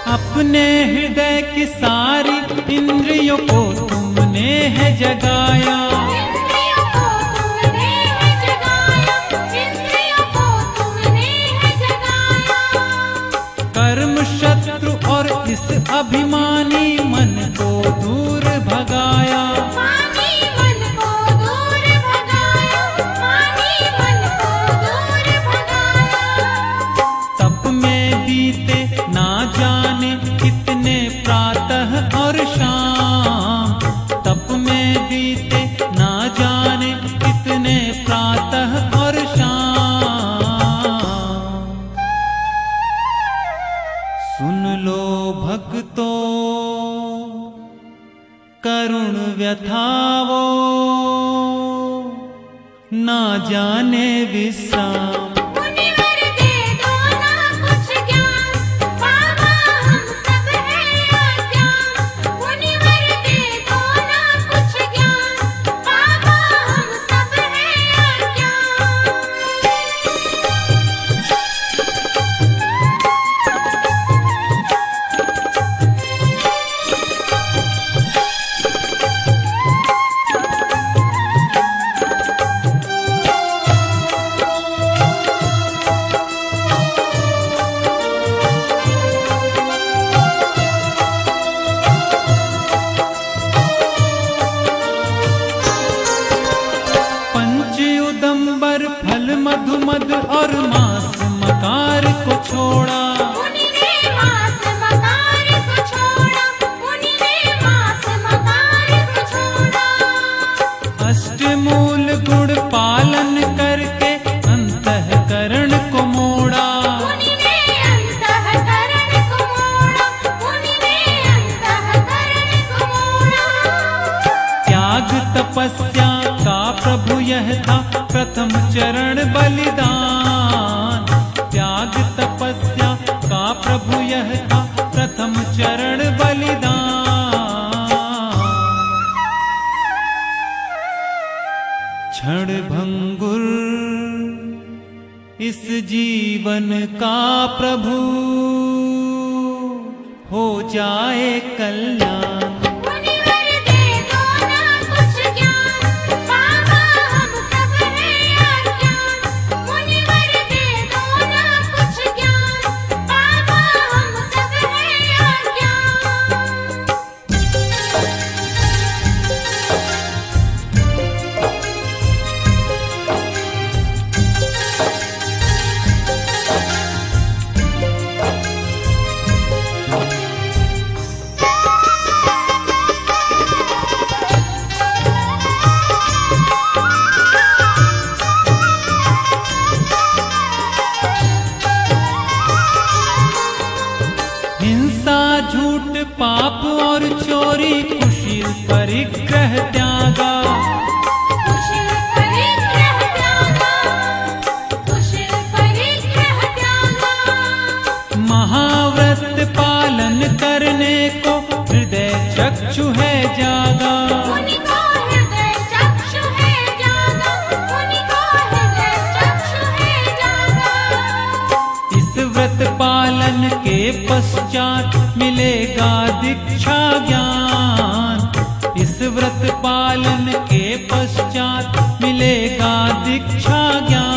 अपने हृदय की सारी इंद्रियों को तुमने है जगाया। इंद्रियों को तुमने है जगाया, इंद्रियों को तुमने है जगाया। कर्म शत्रु और इस अभिमानी मन को दूर भगाया। मानी मन को दूर भगाया, मानी मन को दूर भगाया। तप में बीते ना जाने कितने प्रातः और शाम। तप में बीते ना जाने कितने प्रातः और शाम। सुन लो भक्तों करुण व्यथावो ना जाने विश्राम। मुनिवर दे दो ना कुछ ज्ञान, बाबा हम सब हैं अज्ञान। मुनिवर दे दो ना कुछ ज्ञान, बाबा हम सब हैं अज्ञान। पंच उदंबर फल मधुमद और मांस मकार को छोड़ा। मुनि ने मांस मकार को छोड़ा, मुनि ने मांस मकार को छोड़ा। अष्टमूल गुण पालन करके अंतःकरण को मोड़ा। मुनि ने अंतःकरण को मोड़ा, मुनि ने अंतःकरण को मोड़ा। त्याग तपस्या का प्रभु यह था प्रथम चरण बलिदान। त्याग तपस्या का प्रभु यह था प्रथम चरण बलिदान। क्षण भंगुर इस जीवन का प्रभु हो जाए कल्याण। मुनिवर दे दो ना कुछ ज्ञान, बाबा हम सब हैं अज्ञान। मुनिवर दे दो ना कुछ ज्ञान, बाबा हम सब हैं अज्ञान। झूठ पाप और चोरी कुशील परिग्रह त्यागा। कुशील परिग्रह त्यागा, चक्षु है जागा, मुनि को हृदय चक्षु है जागा, मुनि को हृदय चक्षु है जागा। इस व्रत पालन के पश्चात मिलेगा दीक्षा ज्ञान, इस व्रत पालन के पश्चात मिलेगा दीक्षा ज्ञान।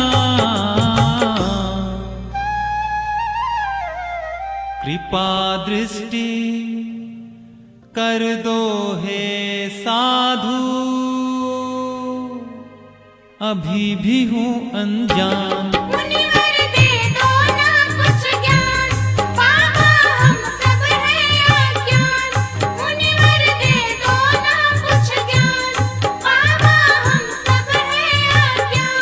कृपा दृष्टि कर दो हे साधु, अभी भी हूँ अनजान। मुनिवर दे दो ना कुछ ज्ञान, बाबा हम सब हैं अज्ञान। मुनिवर दे दो ना कुछ ज्ञान, बाबा हम सब हैं अज्ञान।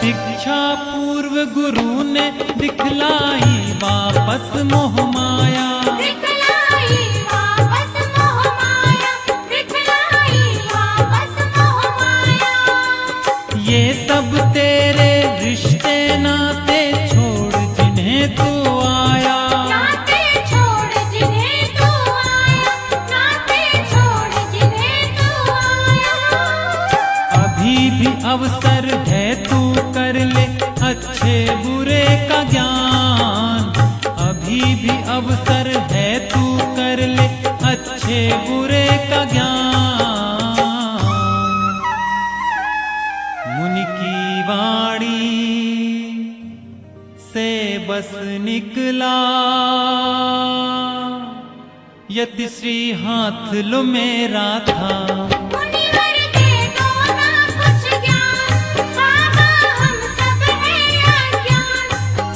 दीक्षा पूर्व गुरु ने दिखलाई वापस मोह माया, दिखलाई वापस मोह माया, दिखलाई वापस मोह माया। ये सब तेरे रिश्ते नाते छोड़ जिन्हें तू आया, नाते छोड़ जिन्हें तू आया, नाते छोड़ जिन्हें तू आया। अभी भी अवसर है तू कर ले अच्छे बुरे का ज्ञान, अभी भी अवसर है तू कर ले अच्छे बुरे का ज्ञान। मुनि की वाणी से बस निकला, यति श्री हाथ लो मेरा था। मुनिवर दे दो ना कुछ ज्ञान, बाबा हम सब हैं अज्ञान।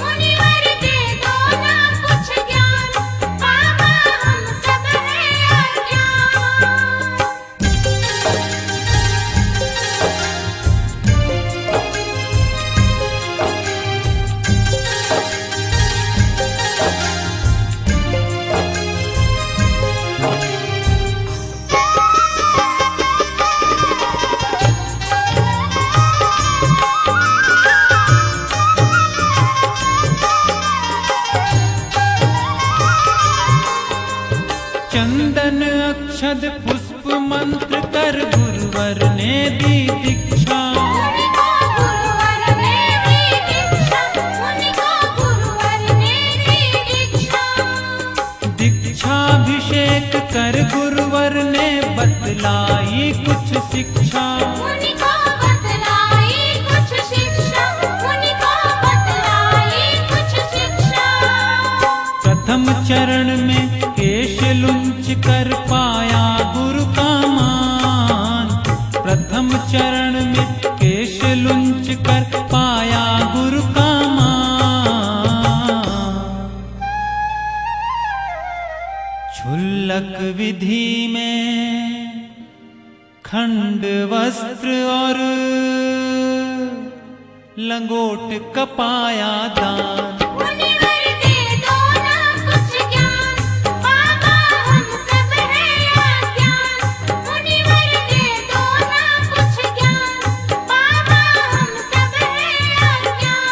मुनिवर दे दो ना कुछ ज्ञान, बाबा हम सब हैं अज्ञान। चंदन अक्षत पुष्प मंत्र कर गुरुवर ने दी दीक्षा, मुनि को गुरुवर ने दी दीक्षा, मुनि को गुरुवर ने दी दीक्षा। दीक्षाभिषेक कर गुरुवर ने बतलाई कुछ शिक्षा, मुनि को बतलाई कुछ शिक्षा, मुनि को बतलाई कुछ शिक्षा। प्रथम चरण में केश लुंच कर पाया गुरु का मान, प्रथम चरण में केश लुंच कर पाया गुरु का मान। क्षुल्लक विधि में खंड वस्त्र और लंगोट कपाया दान। मुनिवर दे दो ना कुछ ज्ञान, बाबा हम सब हैं अज्ञान। मुनिवर दे दो ना कुछ ज्ञान, बाबा हम सब हैं अज्ञान।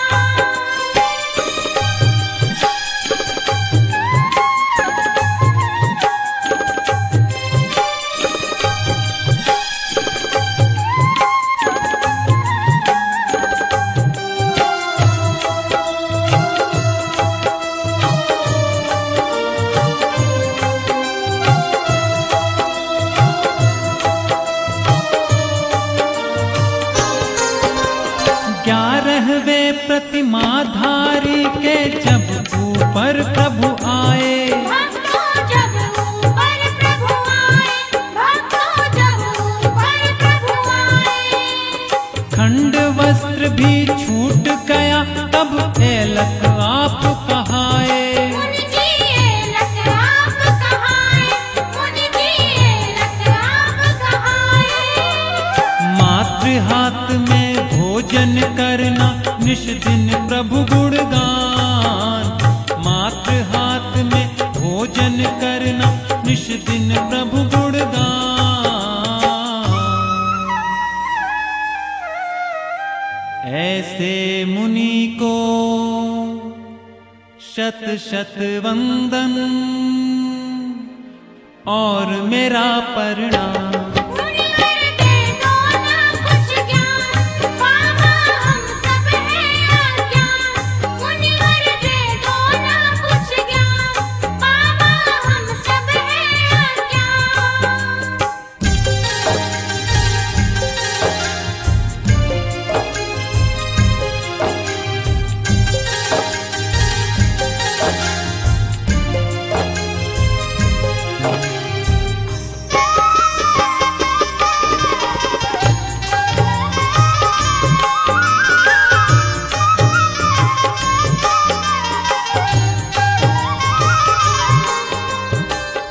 हाथ में भोजन करना निश दिन प्रभु गुणगान। मात्र हाथ में भोजन करना निश दिन प्रभु गुणगान। ऐसे मुनि को शत शत वंदन और मेरा प्रणाम। मुनिवर दे दो ना कुछ ज्ञान, बाबा हम सब हैं अज्ञान। मुनिवर दे दो ना कुछ ज्ञान, बाबा हम सब हैं अज्ञान।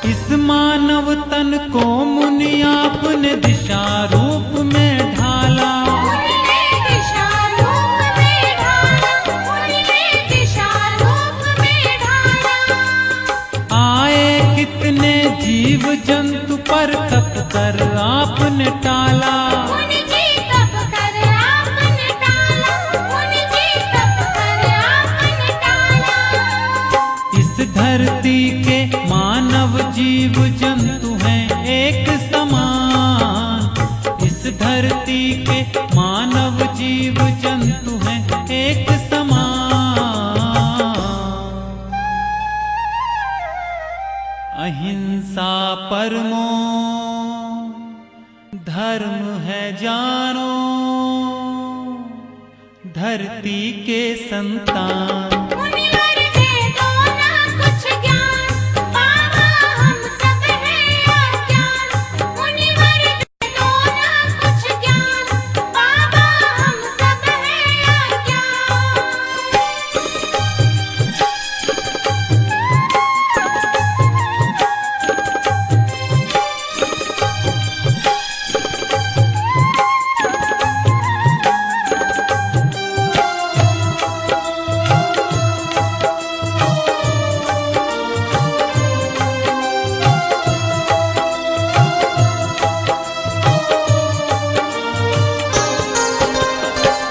इस मानव तन को मुनि आपने दिशा रूप में ढाला। मुनि ने दिशा रूप में ढाला, मुनि ने दिशा रूप में ढाला। आए कितने जीव जंतु पर तप कर आपने टाला। मुनि जी तप कर आपने टाला, मुनि जी तप कर आपने टाला। इस धरती के मानव जीव जंतु हैं एक समान। इस धरती के मानव जीव जंतु हैं एक समान। अहिंसा परमो धर्म है जानो, धरती के संतान। मुनिवर दे दो ना कुछ ज्ञान, बाबा हम सब हैं अज्ञान। मुनिवर दे दो ना कुछ ज्ञान, बाबा हम सब हैं अज्ञान।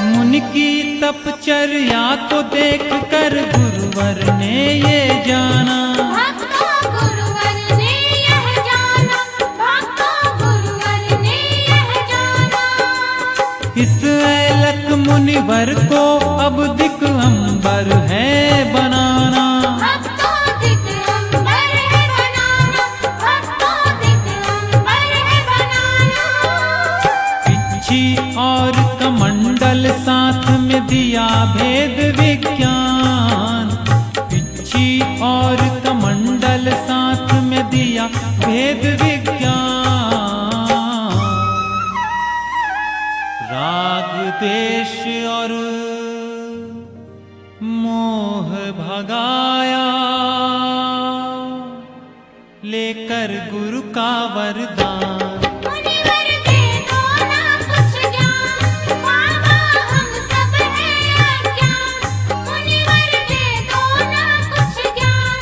मुनि की तपचर्या को देख कर गुरुवर ने ये जाना। भक्तों गुरुवर ने यह जाना, भक्तों गुरुवर ने यह जाना। इस ऐलक मुनिवर को अब दिगंबर है बनाना। भक्तों दिगंबर है बनाना, भक्तों दिगंबर है बनाना। पिच्छी और कमंडल साथ में दिया भेद विज्ञान। पिच्छी और कमंडल साथ में दिया भेद विज्ञान। राग देश और मोह भगाया, लेकर गुरु का वरदान। मुनिवर दे दो ना कुछ ज्ञान, बाबा हम सब हैं अज्ञान। मुनिवर दे दो ना कुछ ज्ञान,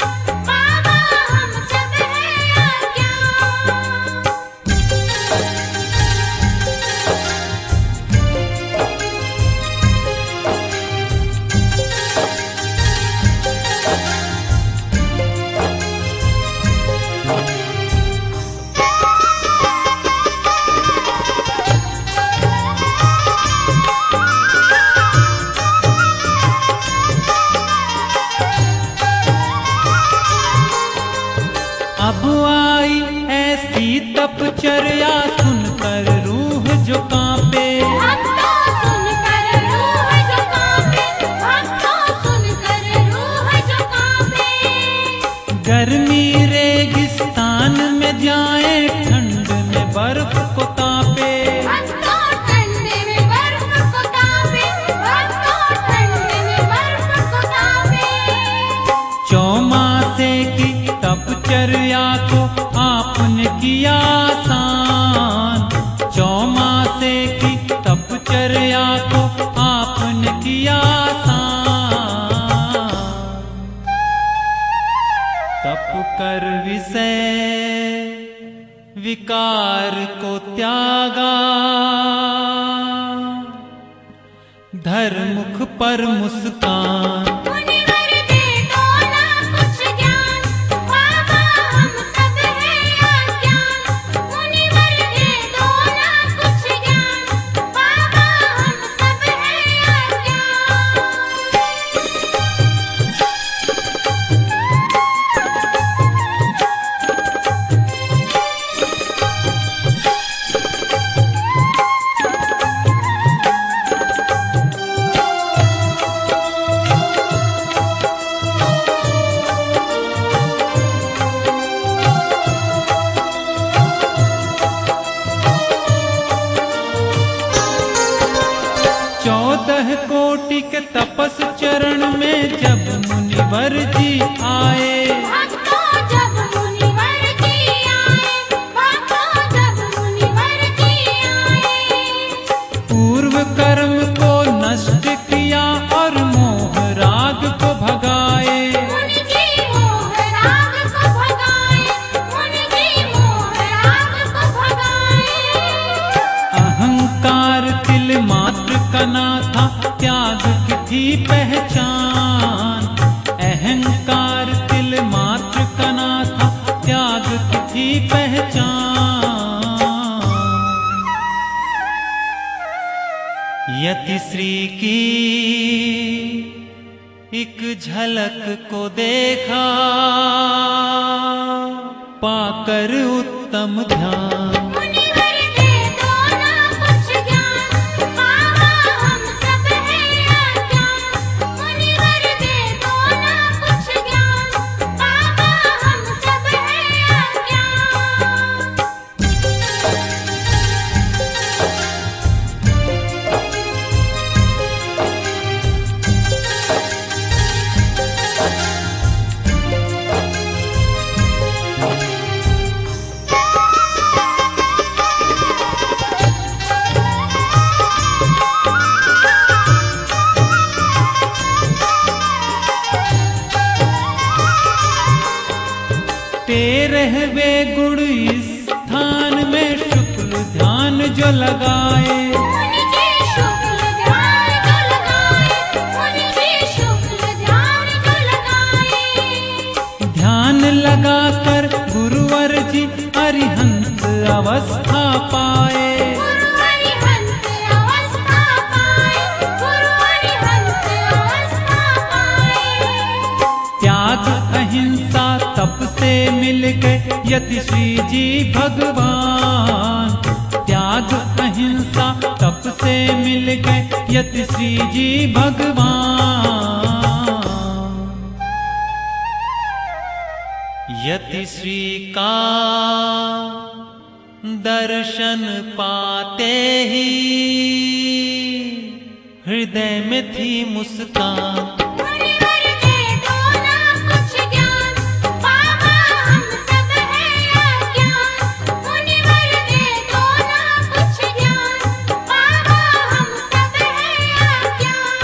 बाबा हम सब हैं अज्ञान। अब आई ऐसी तपचर्या सुनकर रूह जो कांपे। भक्तों सुनकर रूह जो कांपे, भक्तों सुनकर रूह जो कांपे। गर्मी रेगिस्तान में जाए, ठंड में बर्फ को तापे। भक्तों ठंड में बर्फ को तापे, भक्तों ठंड में बर्फ को तापे। चौमासे की तपचर्या को आपने किया आसान। चौमासे लगा, धरमुख पर मुस्कान। मुनिवर दे दो ना कुछ ज्ञान, बाबा हम सब हैं अज्ञान। मुनिवर दे दो ना कुछ ज्ञान, बाबा हम सब हैं अज्ञान। कोटि के तपस चरण में जब मुनिवर जी आए, भक्तों जब मुनिवर जी आए, भक्तों जब मुनिवर जी आए। पूर्व कर्म को नष्ट किया और मोह राग को भगाए। मुनि जी मोह राग को भगाए, मुनि जी मोह राग को भगाए। अहंकार तिल मात्र का ना था, त्याग की थी पहचान। अहंकार तिल मात्र का ना था, त्याग की थी पहचान। यतिश्री की एक झलक को देखा, पाकर उत्तम ध्यान। मुनिवर दे दो ना कुछ ज्ञान, बाबा हम सब हैं अज्ञान। मुनिवर दे दो ना कुछ ज्ञान, बाबा हम सब हैं अज्ञान। तेरहवे गुण इस स्थान में शुक्ल ध्यान जो लगाए। मुनि जी शुक्ल ध्यान जो लगाए, मुनि जी शुक्ल ध्यान जो लगाए। ध्यान लगाकर गुरुवर जी अरिहंत अवस्था पाए। गुरु अरिहंत अवस्था पाए, गुरु अरिहंत अवस्था पाए। त्याग अहिंसा तप से मिल गए यतिश्री जी भगवान। त्याग अहिंसा तप से मिल गए यतिश्री जी भगवान। यतिश्री का दर्शन पाते ही हृदय में थी मुस्कान। मुनिवर दे दो ना कुछ ज्ञान, बाबा हम सब हैं अज्ञान। मुनिवर दे दो ना कुछ ज्ञान, बाबा हम सब हैं अज्ञान।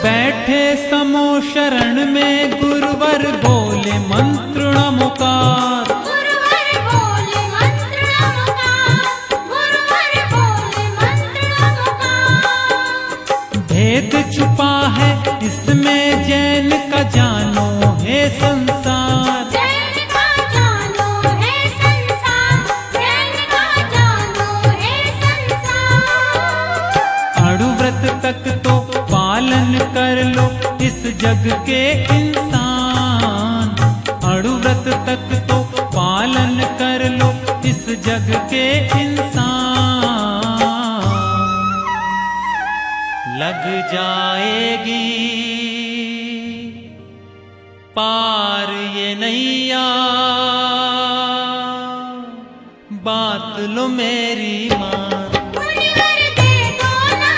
बैठे समो शरण में गुरुवर बोले मंत्र नमोकार। गुरुवर बोले मंत्र नमोकार, गुरुवर बोले मंत्र नमोकार। भेद छुपा है इसमें जैन का, जानो है संसार। जैन का जानो है संसार, जैन का जानो है संसार। अणुव्रत तक तो पालन कर लो इस जग के इंसान। अणुव्रत तक तो पालन कर लो इस जग के इंसान। लग जाएगी पार ये नैया, बात लो मेरी माँ। मुनिवर दे दो ना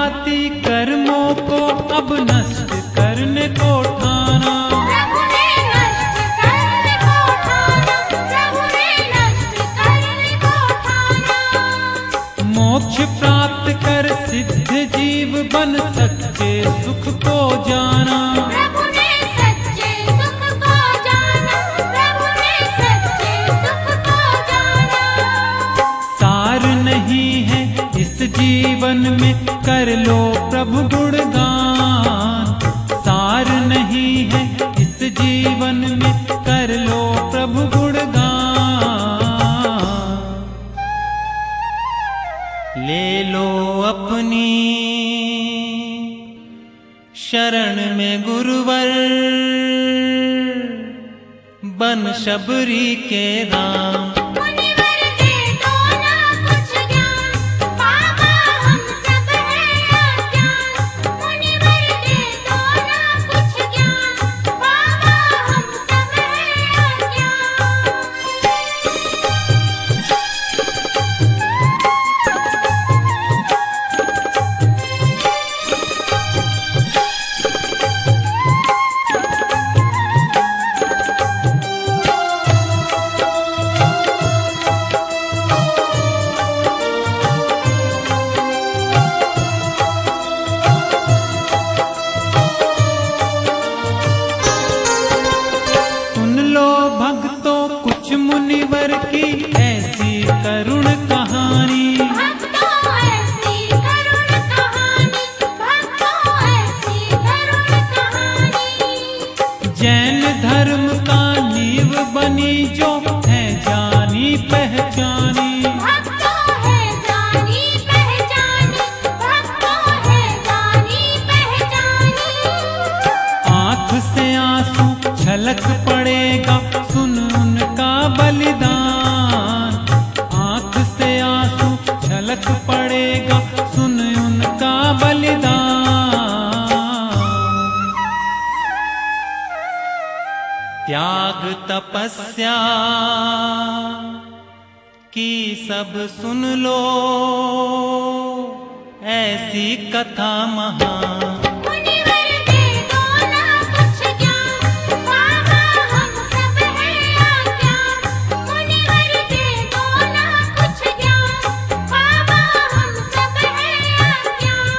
भांति कर्मों को अब नष्ट करने को ठाना। प्रभु ने नष्ट करने को ठाना, प्रभु ने नष्ट करने को ठाना। मोक्ष प्राप्त कर सिद्ध जीव बन सच्चे सुख को जाना। प्रभु ने सच्चे सुख को जाना, प्रभु ने सच्चे सुख को जाना। सार नहीं है इस जीवन में कर लो प्रभु गुणगान। सार नहीं है इस जीवन में कर लो प्रभु गुणगान। ले लो अपनी शरण में गुरुवर, बन शबरी के राम। मुनिवर दे दो ना कुछ ज्ञान, बाबा हम सब हैं अज्ञान। मुनिवर दे दो ना कुछ ज्ञान, बाबा हम सब हैं अज्ञान। सुन लो भक्तों कुछ मुनिवर की ऐसी करुण कहानी। भक्तों ऐसी करुण कहानी, भक्तों ऐसी करुण कहानी। जैन धर्म का नींव बनी जो है जानी पहचानी। भक्तों है जानी पहचानी, भक्तों है जानी पहचानी। आंख से आंसू छलक पड़ेगा सुन उनका बलिदान। आंख से आंसू छलक पड़ेगा सुन उनका बलिदान। त्याग तपस्या की सब सुन लो ऐसी कथा महान। मुनिवर दे दो ना कुछ ज्ञान, बाबा हम सब हैं अज्ञान। मुनिवर दे दो ना कुछ ज्ञान, बाबा हम सब हैं अज्ञान।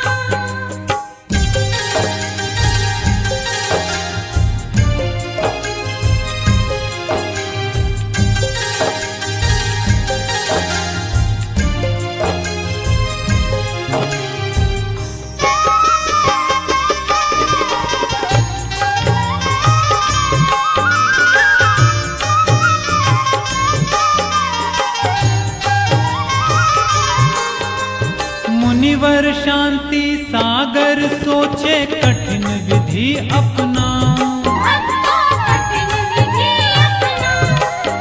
मुनिवर शांति सागर सोचे कठिन विधि अपनाओ। भक्तों कठिन विधि अपनाओ,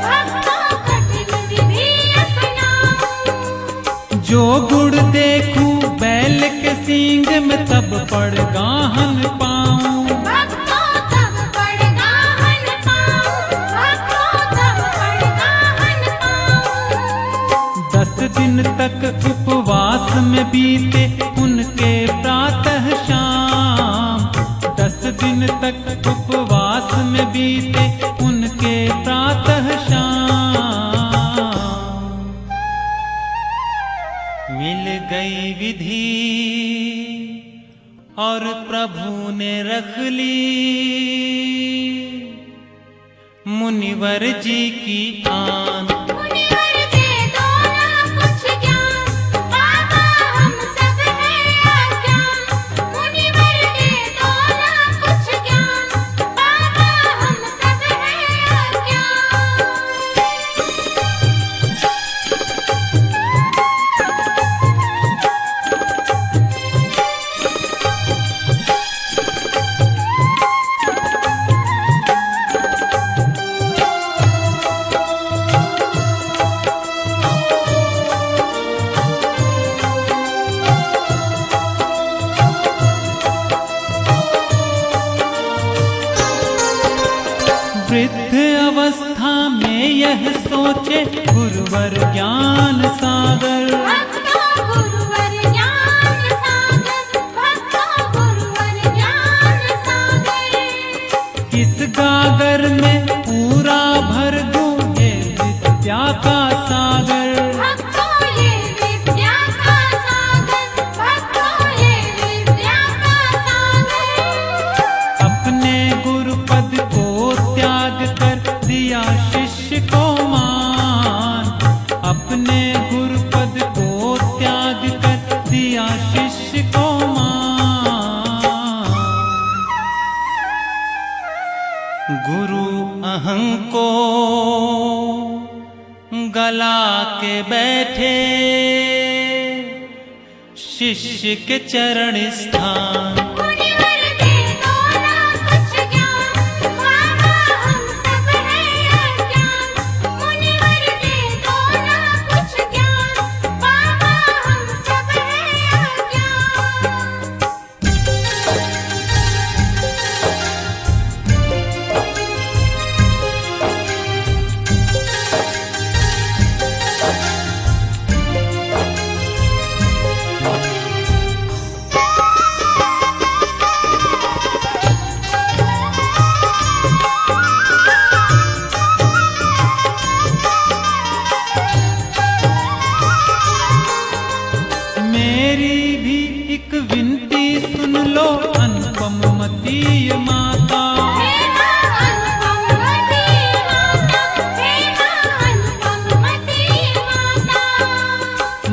भक्तों कठिन विधि अपनाओ। जो गुड़ देखूं बैल के सींग में तब पड़ गाहन पाऊं। भक्तों तब पड़गा हन पाऊं, भक्तों तब पड़गा हन पाऊं। 10 दिन तक उपवास में बीते उनके प्रातः शाम। 10 दिन तक उपवास में बीते उनके प्रातः शाम। मिल गई विधि और प्रभु ने रख ली मुनिवर जी की आन। मुनिवर दे दो ना कुछ ज्ञान, बाबा हम सब हैं अज्ञान। मुनिवर दे दो ना कुछ ज्ञान, बाबा हम सब हैं अज्ञान। वृद्ध अवस्था में यह सोचे गुरुवर ज्ञान सागर। भक्तों गुरुवर ज्ञान सागर, किस गागर में पूरा भर दूं हे विद्या का सागर। भक्तों ये विद्या का सागर, भक्तों ये विद्या का सागर। अपने गुरुपद को त्याग कर दिया शिष्य को मान, अपने गुरुपद को त्याग कर दिया शिष्य को मान। गुरु अहं को गला के बैठे, शिष्य के चरण स्थान। मुनिवर दे दो ना कुछ ज्ञान, बाबा हम सब हैं अज्ञान। मुनिवर दे दो ना कुछ ज्ञान, बाबा हम सब हैं अज्ञान। मेरी भी एक विनती सुन लो अनुपम मती माता। हे मां अनुपम मती माता, हे मां अनुपम मती माता।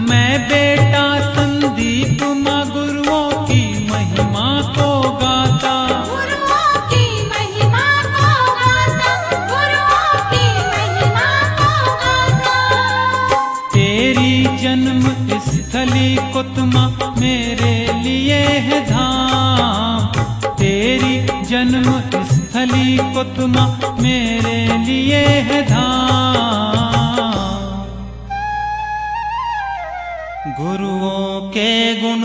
मैं बेटा संदीप माँ गुरुओं की महिमा को गाता। गुरुओं की महिमा को गाता, गुरुओं की महिमा को गाता। तेरी जन्म स्थली कुतमा मेरे लिए है धाम, तेरी जन्म स्थली कुतमा मेरे लिए है धाम। गुरुओं के गुण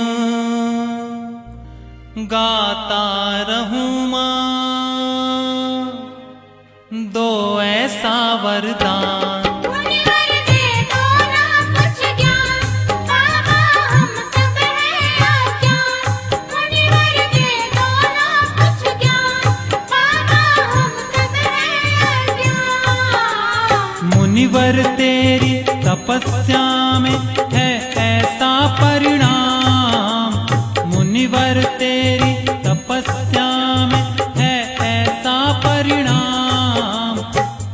गाता रहूं मां, दो ऐसा वरदान। मुनिवर दे दो ना कुछ ज्ञान, बाबा हम सब हैं अज्ञान। मुनिवर दे दो ना कुछ ज्ञान, बाबा हम सब हैं अज्ञान। मुनिवर तेरी तपस्या में है ऐसा परिणाम, मुनिवर तेरी तपस्या में है ऐसा परिणाम।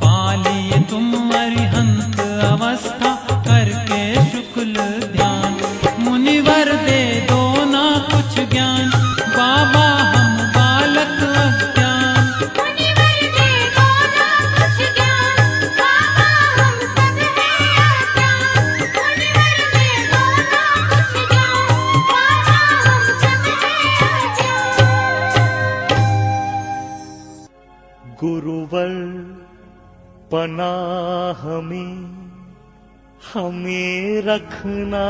पालिए तुम अरिहंत अवस्था करके शुक्ल ध्यान। मुनिवर दे दो ना कुछ ज्ञान, बाबा हम बालक अज्ञान। मुनिवर दे दो ना कुछ ज्ञान, बाबा हम सब हैं अज्ञान। मुनिवर दे दो ना कुछ ज्ञान, बाबा हम सब हैं अज्ञान। गुरुवर पनाह में हमें रखना,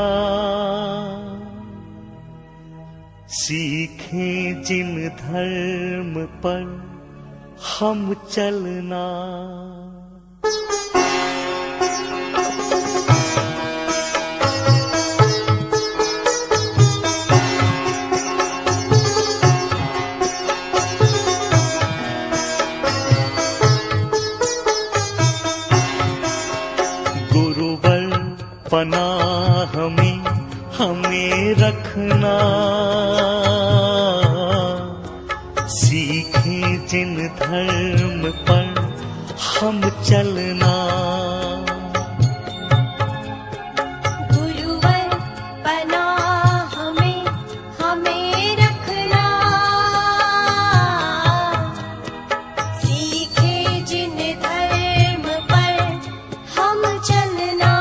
सीखें जिन धर्म पर हम चलना। गुरुवर पनाह में हमें रखना, सीखें जिन धर्म पर हम चलना। गुरुवर पनाह में हमें रखना, सीखे जिन धर्म पर हम चलना।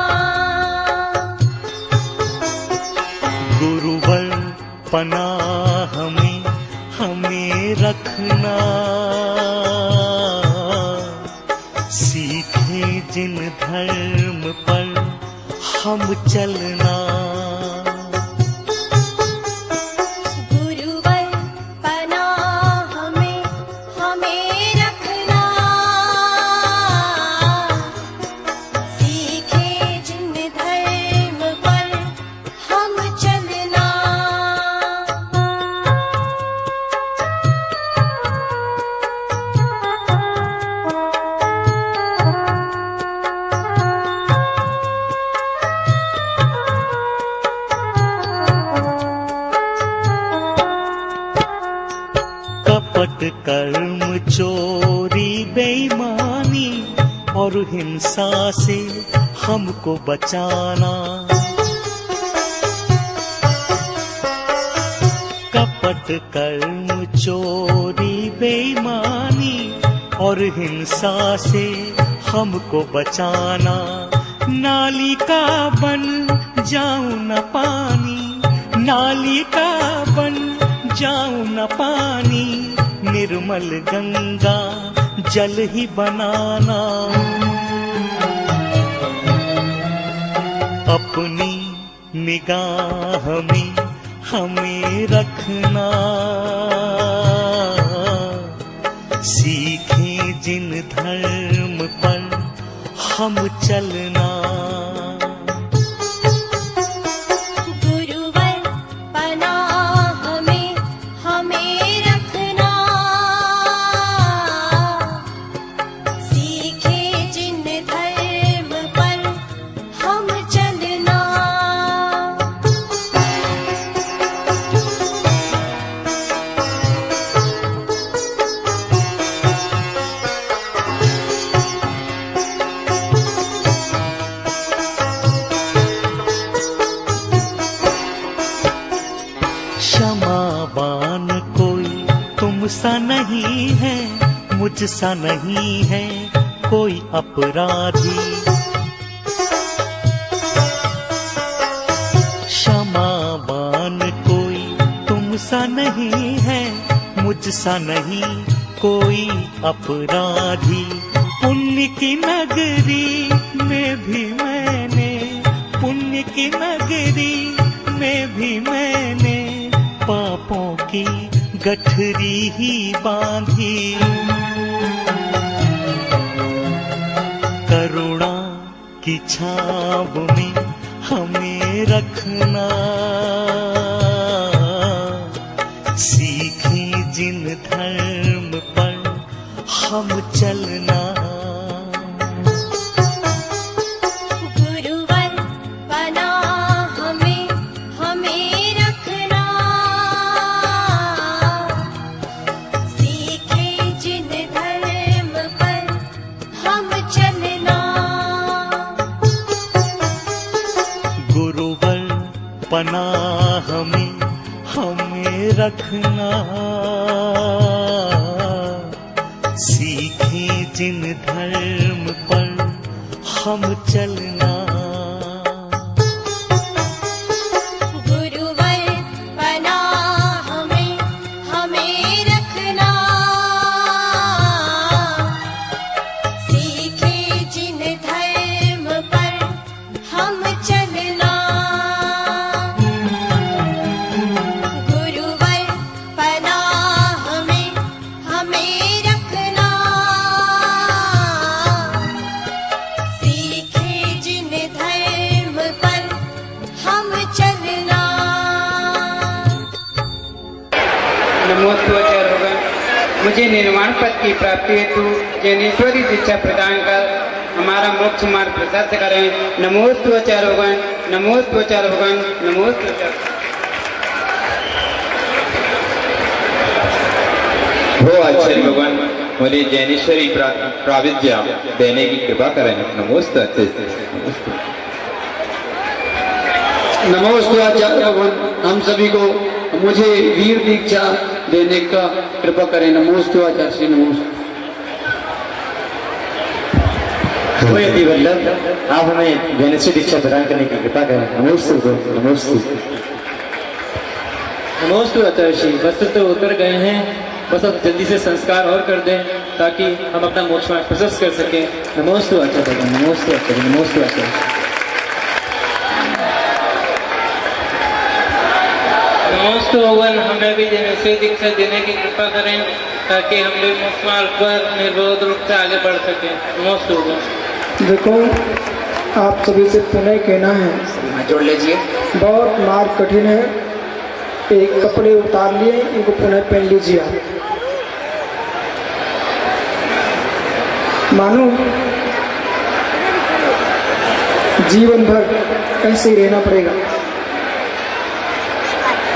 गुरुवर पनाह में हमें रखना, सीखें जिन धर्म पर हम चलना। गुरुवर पनाह में हमें रखना, सीखे जिन धर्म पर हम चलना। बेईमानी और हिंसा से हमको बचाना। कपट कर्म चोरी बेईमानी और हिंसा से हमको बचाना। नाली का बन जाऊं न पानी, नाली का बन जाऊं न पानी, निर्मल गंगा जल ही बनाना। अपनी निगाह में हमें रखना, सीखें जिन धर्म पर हम चलना। गुरुवर पनाह में हमें रखना, सीखे जिन धर्म पर हम चलना। क्षमावान कोई तुमसा नहीं है, मुझसा नहीं है कोई अपराधी। क्षमावान कोई तुमसा नहीं है, मुझसा नहीं कोई अपराधी। पुण्य की नगरी में भी मैंने, पुण्य की नगरी में भी मैंने पापों की गठरी ही बांधी। करुणा की छाव में हमें रखना, सीखें जिन धर्म पर हम चलना। गुरुवर पनाह में हमें रखना, सीखे जिन धर्म पर हम चलना। गुरुवर पनाह में हमें रखना, सीखें जिन धर्म पर हम चलना। गुरुवर पनाह में हमें रखना, सीखे जिन धर्म पर हम चलना। गुरुवर पनाह में हमें रखना, सीखे जिन धर्म पर हम चलना। नमोस्तुवचरोगण, मुझे निर्वाण पद की प्राप्ति हेतु ज्ञानेश्वरी दीक्षा प्रदान कर हमारा मोक्ष मार्ग प्रशस्त करें। नमोस्तुवचरोगण, नमोस्तुवचरोगण, नमोस्तुवचर। हो आचार्य भगवान, मुझे ज्ञानेश्वरी प्राविद्या देने की कृपा करें। नमोस्तुते। नमोस्तु आचार्य भगवान, हम सभी को मुझे वीर दीक्षा देने का कृपा करें। नमोस्तु आचार्य श्री। नमोस्तु। यदि वल्लभ, आप हमें ज्ञानेश्वरी दीक्षा प्रदान करने की कृपा करें। नमोस्तु। नमोस्तु। नमोस्तु आचार्य श्री। वस्त्र तो उतर गए हैं, बस अब जल्दी से संस्कार और कर दें ताकि हम अपना मोक्ष मार्ग प्रशस्त कर सकें। नमोस्तु आचार्य भगवान। नमोस्तु आचार्य। नमोस्तु आचार्य। नमोस्तु भगवान, हमें भी ज्ञानेश्वरी दीक्षा देने की कृपा करें ताकि हम भी मोक्ष मार्ग पर निर्विरोध रूप से आगे बढ़ सकें। नमोस्तु भगवान। देखो, आप सभी से पुनः कहना है, जोड़ लीजिए। बहुत मार्ग कठिन है। एक कपड़े उतार लिए, इनको पुनः पहन लीजिए आप। मानो जीवन भर ऐसे ही रहना पड़ेगा।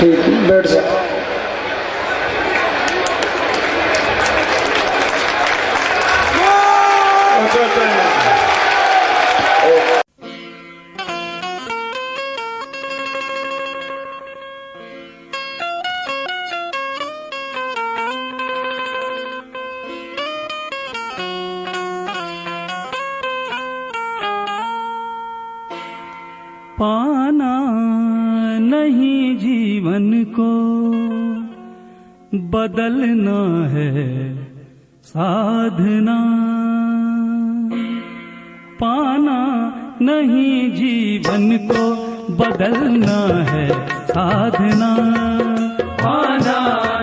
ठीक है, बैठ जाओ। पाना नहीं जीवन को बदलना है साधना। पाना नहीं जीवन को बदलना है साधना। पाना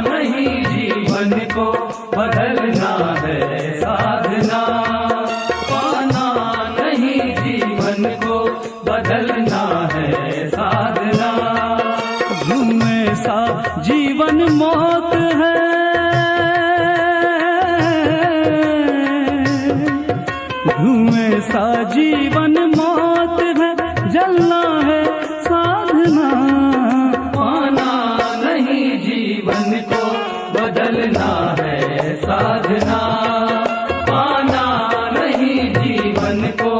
नहीं जीवन को बदलना है साधना। पाना नहीं जीवन को बदलना है साधना। धुएं सा जीवन मौत है, धुएं सा जीवन मौत है, जलना है साधना। पाना नहीं जीवन को बदलना है साधना। पाना नहीं जीवन को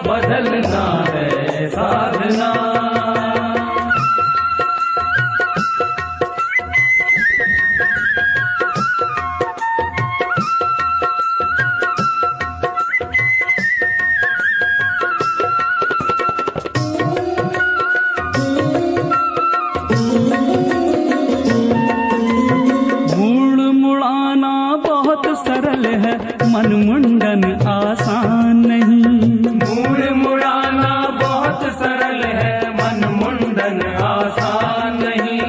बदलना है साधना। मन मुंडन आसान नहीं। मूड़ मुड़ाना बहुत सरल है, मन मुंडन आसान नहीं।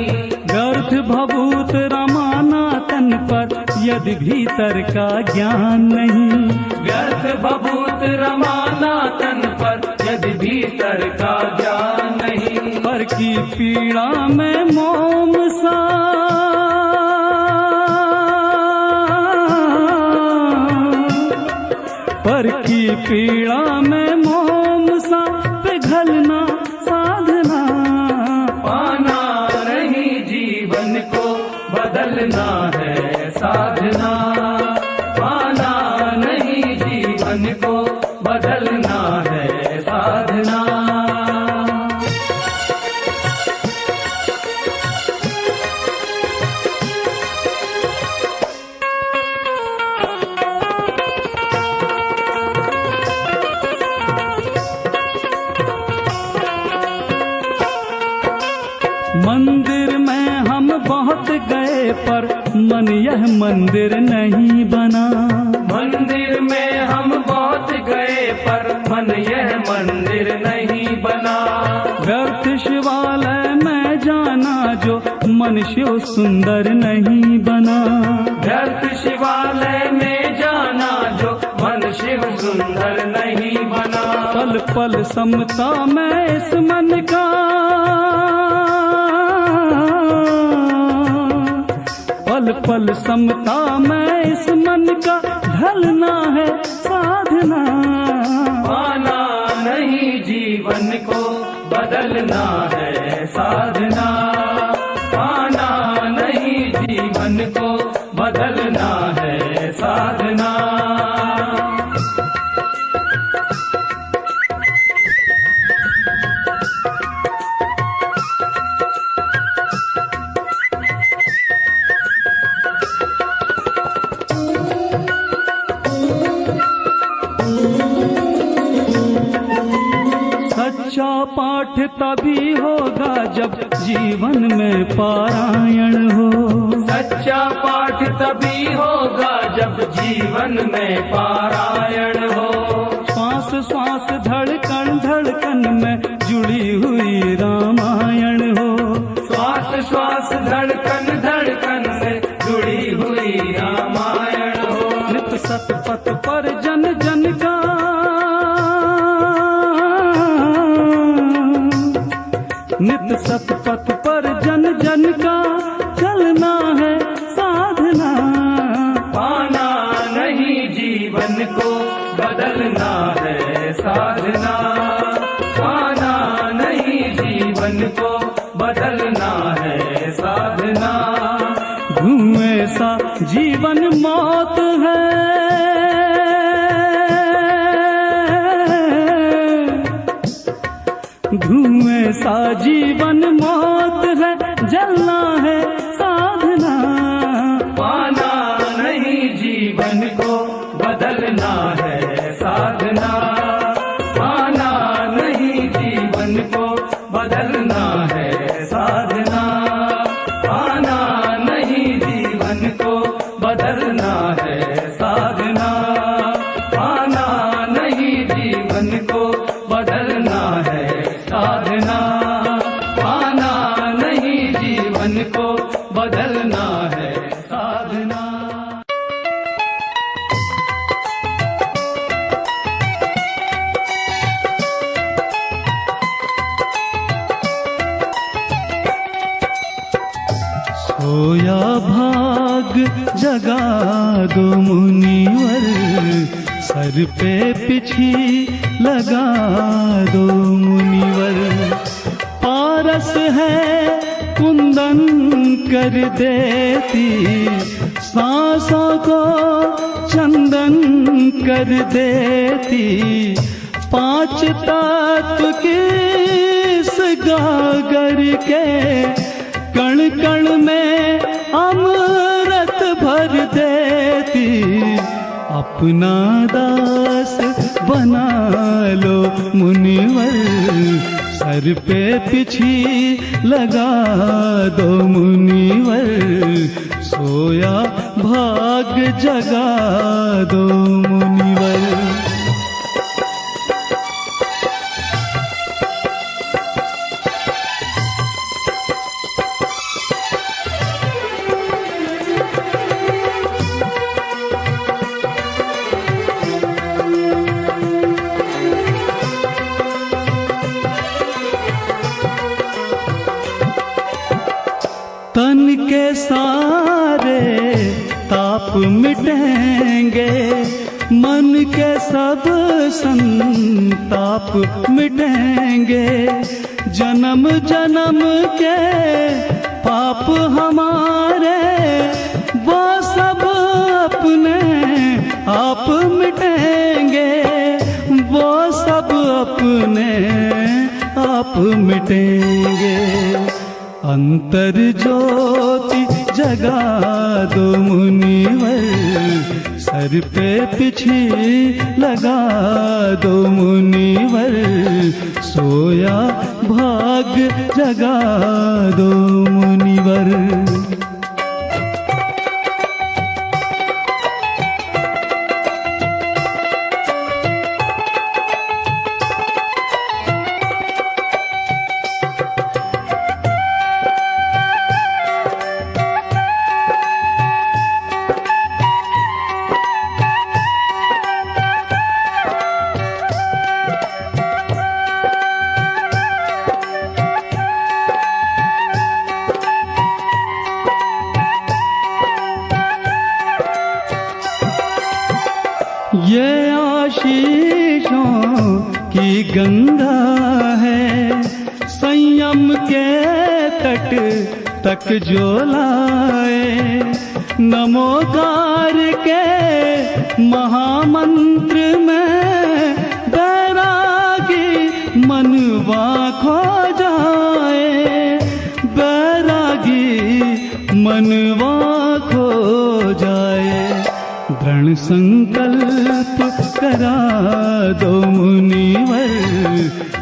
व्यर्थ भभूत रमाना तन पर यदि भीतर का ज्ञान नहीं। व्यर्थ भभूत रमाना तन पर यदि भीतर का ज्ञान नहीं। पर की पीड़ा में मोम सा पर की पीड़ा में मोम सा पिघलना साधना। पाना नहीं जीवन को बदलना है साधना। पाना नहीं जीवन को बदलना है साधना। मंदिर में हम बहुत गए पर मन यह मंदिर नहीं बना। मंदिर में हम बहुत गए पर मन यह मंदिर नहीं बना। व्यर्थ शिवालय में जाना जो मन शिव सुंदर नहीं बना। व्यर्थ शिवालय में जाना जो मन शिव सुंदर नहीं बना। पल पल समता में इस मन का पल पल समता में इस मन का ढलना है साधना। पाना नहीं जीवन को बदलना है साधना। पाना नहीं जीवन को बदलना है साधना। सच्चा पाठ तभी होगा जब जीवन में पारायण हो। सच्चा पाठ तभी होगा जब जीवन में पारायण हो। श्वास श्वास धड़कन धड़कन में जुड़ी हुई रामायण हो। श्वास श्वास धड़कन धड़कन में जुड़ी हुई रामायण हो। नित सतपथ पर जन जन का नित सतपथ पर जन जन का चलना है साधना। पाना नहीं जीवन को बदलना है साधना। पाना नहीं जीवन को बदलना है साधना। धुएं सा जीवन मौत है, का जीवन मौत है, जलना है साधना। पाना नहीं जीवन को बदलना है साधना। पाना नहीं जीवन को बदलना है साधना। पाना नहीं जीवन को बदलना है साधना। पाना नहीं जीवन को बदलना है साधना। पाना नहीं जीवन को बदलना है साधना। सोया भाग जगा दो मुनिवर, सर पे पिछी लगा दो मुनिवर। पारस है कुंदन कर देती, सांसों को चंदन कर देती। पांच तत्व किस गागर के, कण कण में अमृत भर देती। अपना दास बना लो मुनिवर, सर पे पिछी लगा दो मुनिवर। सोया भाग जगा दो मुनिवर। तन के सारे ताप मिटेंगे, मन के सब संताप मिटेंगे। जन्म जन्म के पाप हमारे, वो सब अपने आप मिटेंगे। वो सब अपने आप मिटेंगे। अंतर ज्योति जगा दो मुनिवर, सर पे पिछी लगा दो मुनिवर। सोया भाग जगा दो मुनिवर। ये आशीषों की गंगा है, संयम के तट तक जो लाए। नमोकार के महामंत्र में बैरागी मनवा खो जाए। बैरागी मनवा खो जाए। दृढ़ संकल्प करा दो मुनिवर,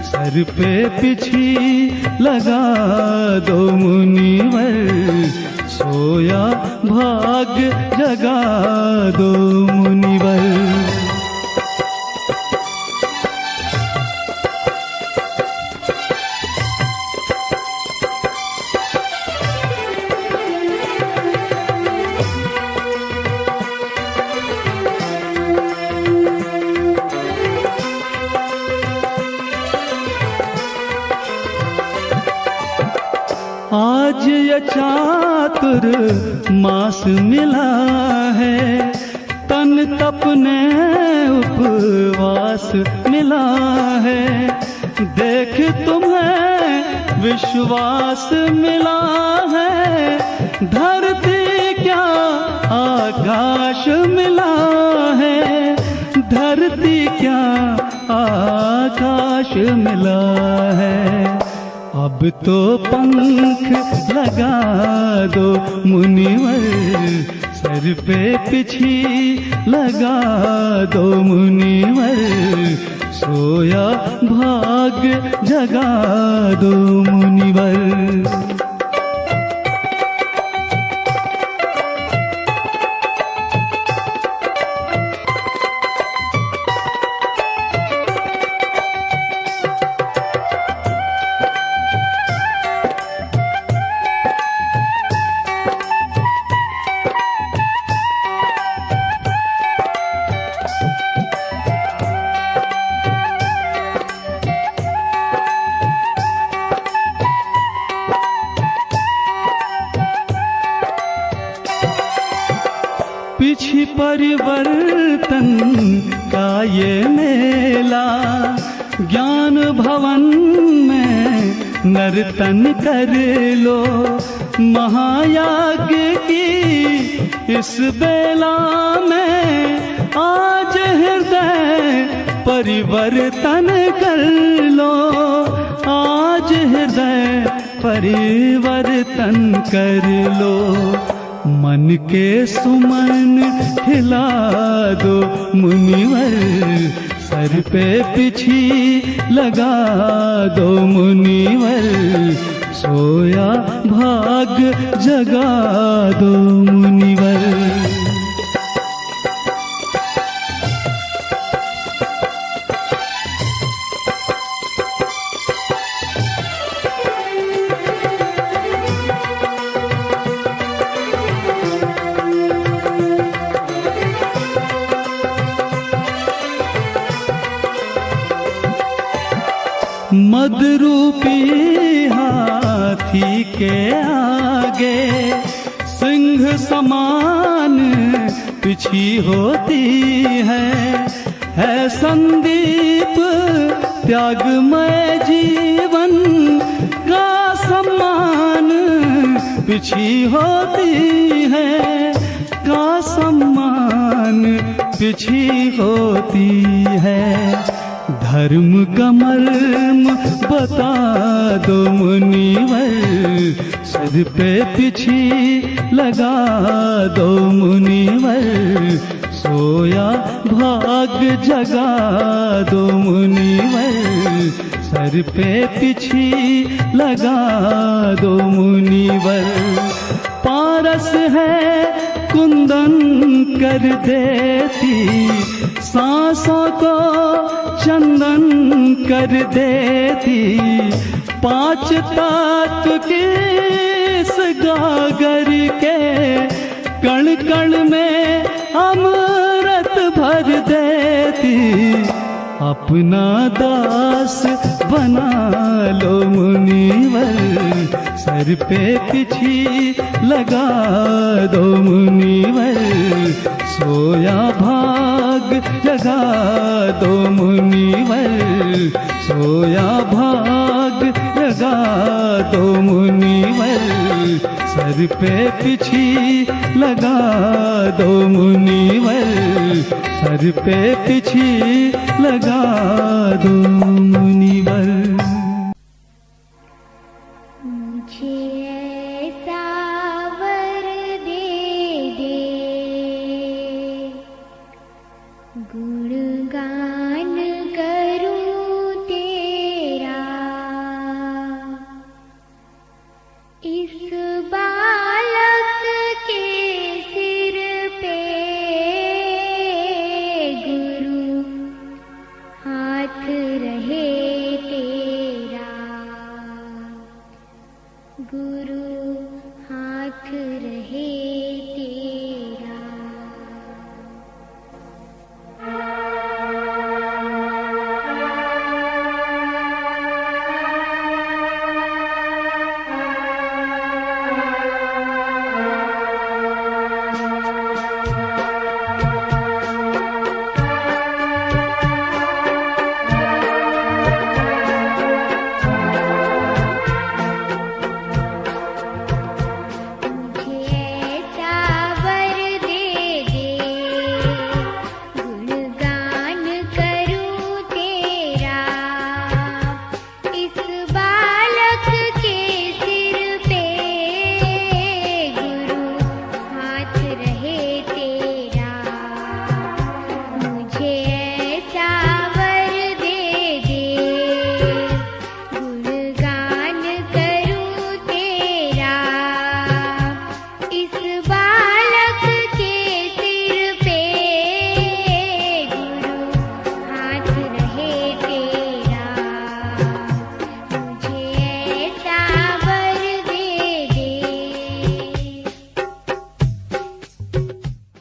सर पे पिछी लगा दो मुनिवर। सोया भाग जगा दो मुनिवर। आज ये चातुर मास मिला है, तन तपने उपवास मिला है। देख तुम्हें विश्वास मिला है, धरती क्या आकाश मिला है। धरती क्या आकाश मिला है। अब तो पंख लगा दो मुनिवर, सर पे पिछी लगा दो मुनिवर, सोया भाग जगा दो मुनिवर। पिछी परिवर्तन का ये मेला, ज्ञान भवन में नर्तन कर लो, महायाज्ञ की इस बेला में आज हृदय परिवर्तन कर लो, आज हृदय परिवर्तन कर लो। मन के सुमन खिला दो मुनिवर, सर पे पिछी लगा दो मुनिवर, सोया भाग जगा दो मुनिवर। मदरूपी हाथी के आगे सिंह समान पिछी होती है संदीप त्यागमय जीवन का सम्मान पिछी होती है, का सम्मान पिछी होती है। धर्म का मर्म बता दो मुनिवर, सर पे पिछी लगा दो मुनिवर, सोया भाग जगा दो मुनिवर, सर पे पिछी लगा दो मुनिवर। पारस है कुंदन कर देती, सांसों को चंदन कर देती, पांच तत्व की इस गागर के कण कण में अमृत भर देती। अपना दास बना लो मुनिवर, सर पे पिछी लगा दो मुनिवर, सोया भाग जगा दो मुनिवर, सोया भाग जगा दो मुनिवर, सर पे पिछी लगा दो मुनिवर, सर पे पिछी लगा दो मुनिवर। मुझे ऐसा वर दे दे गुणगान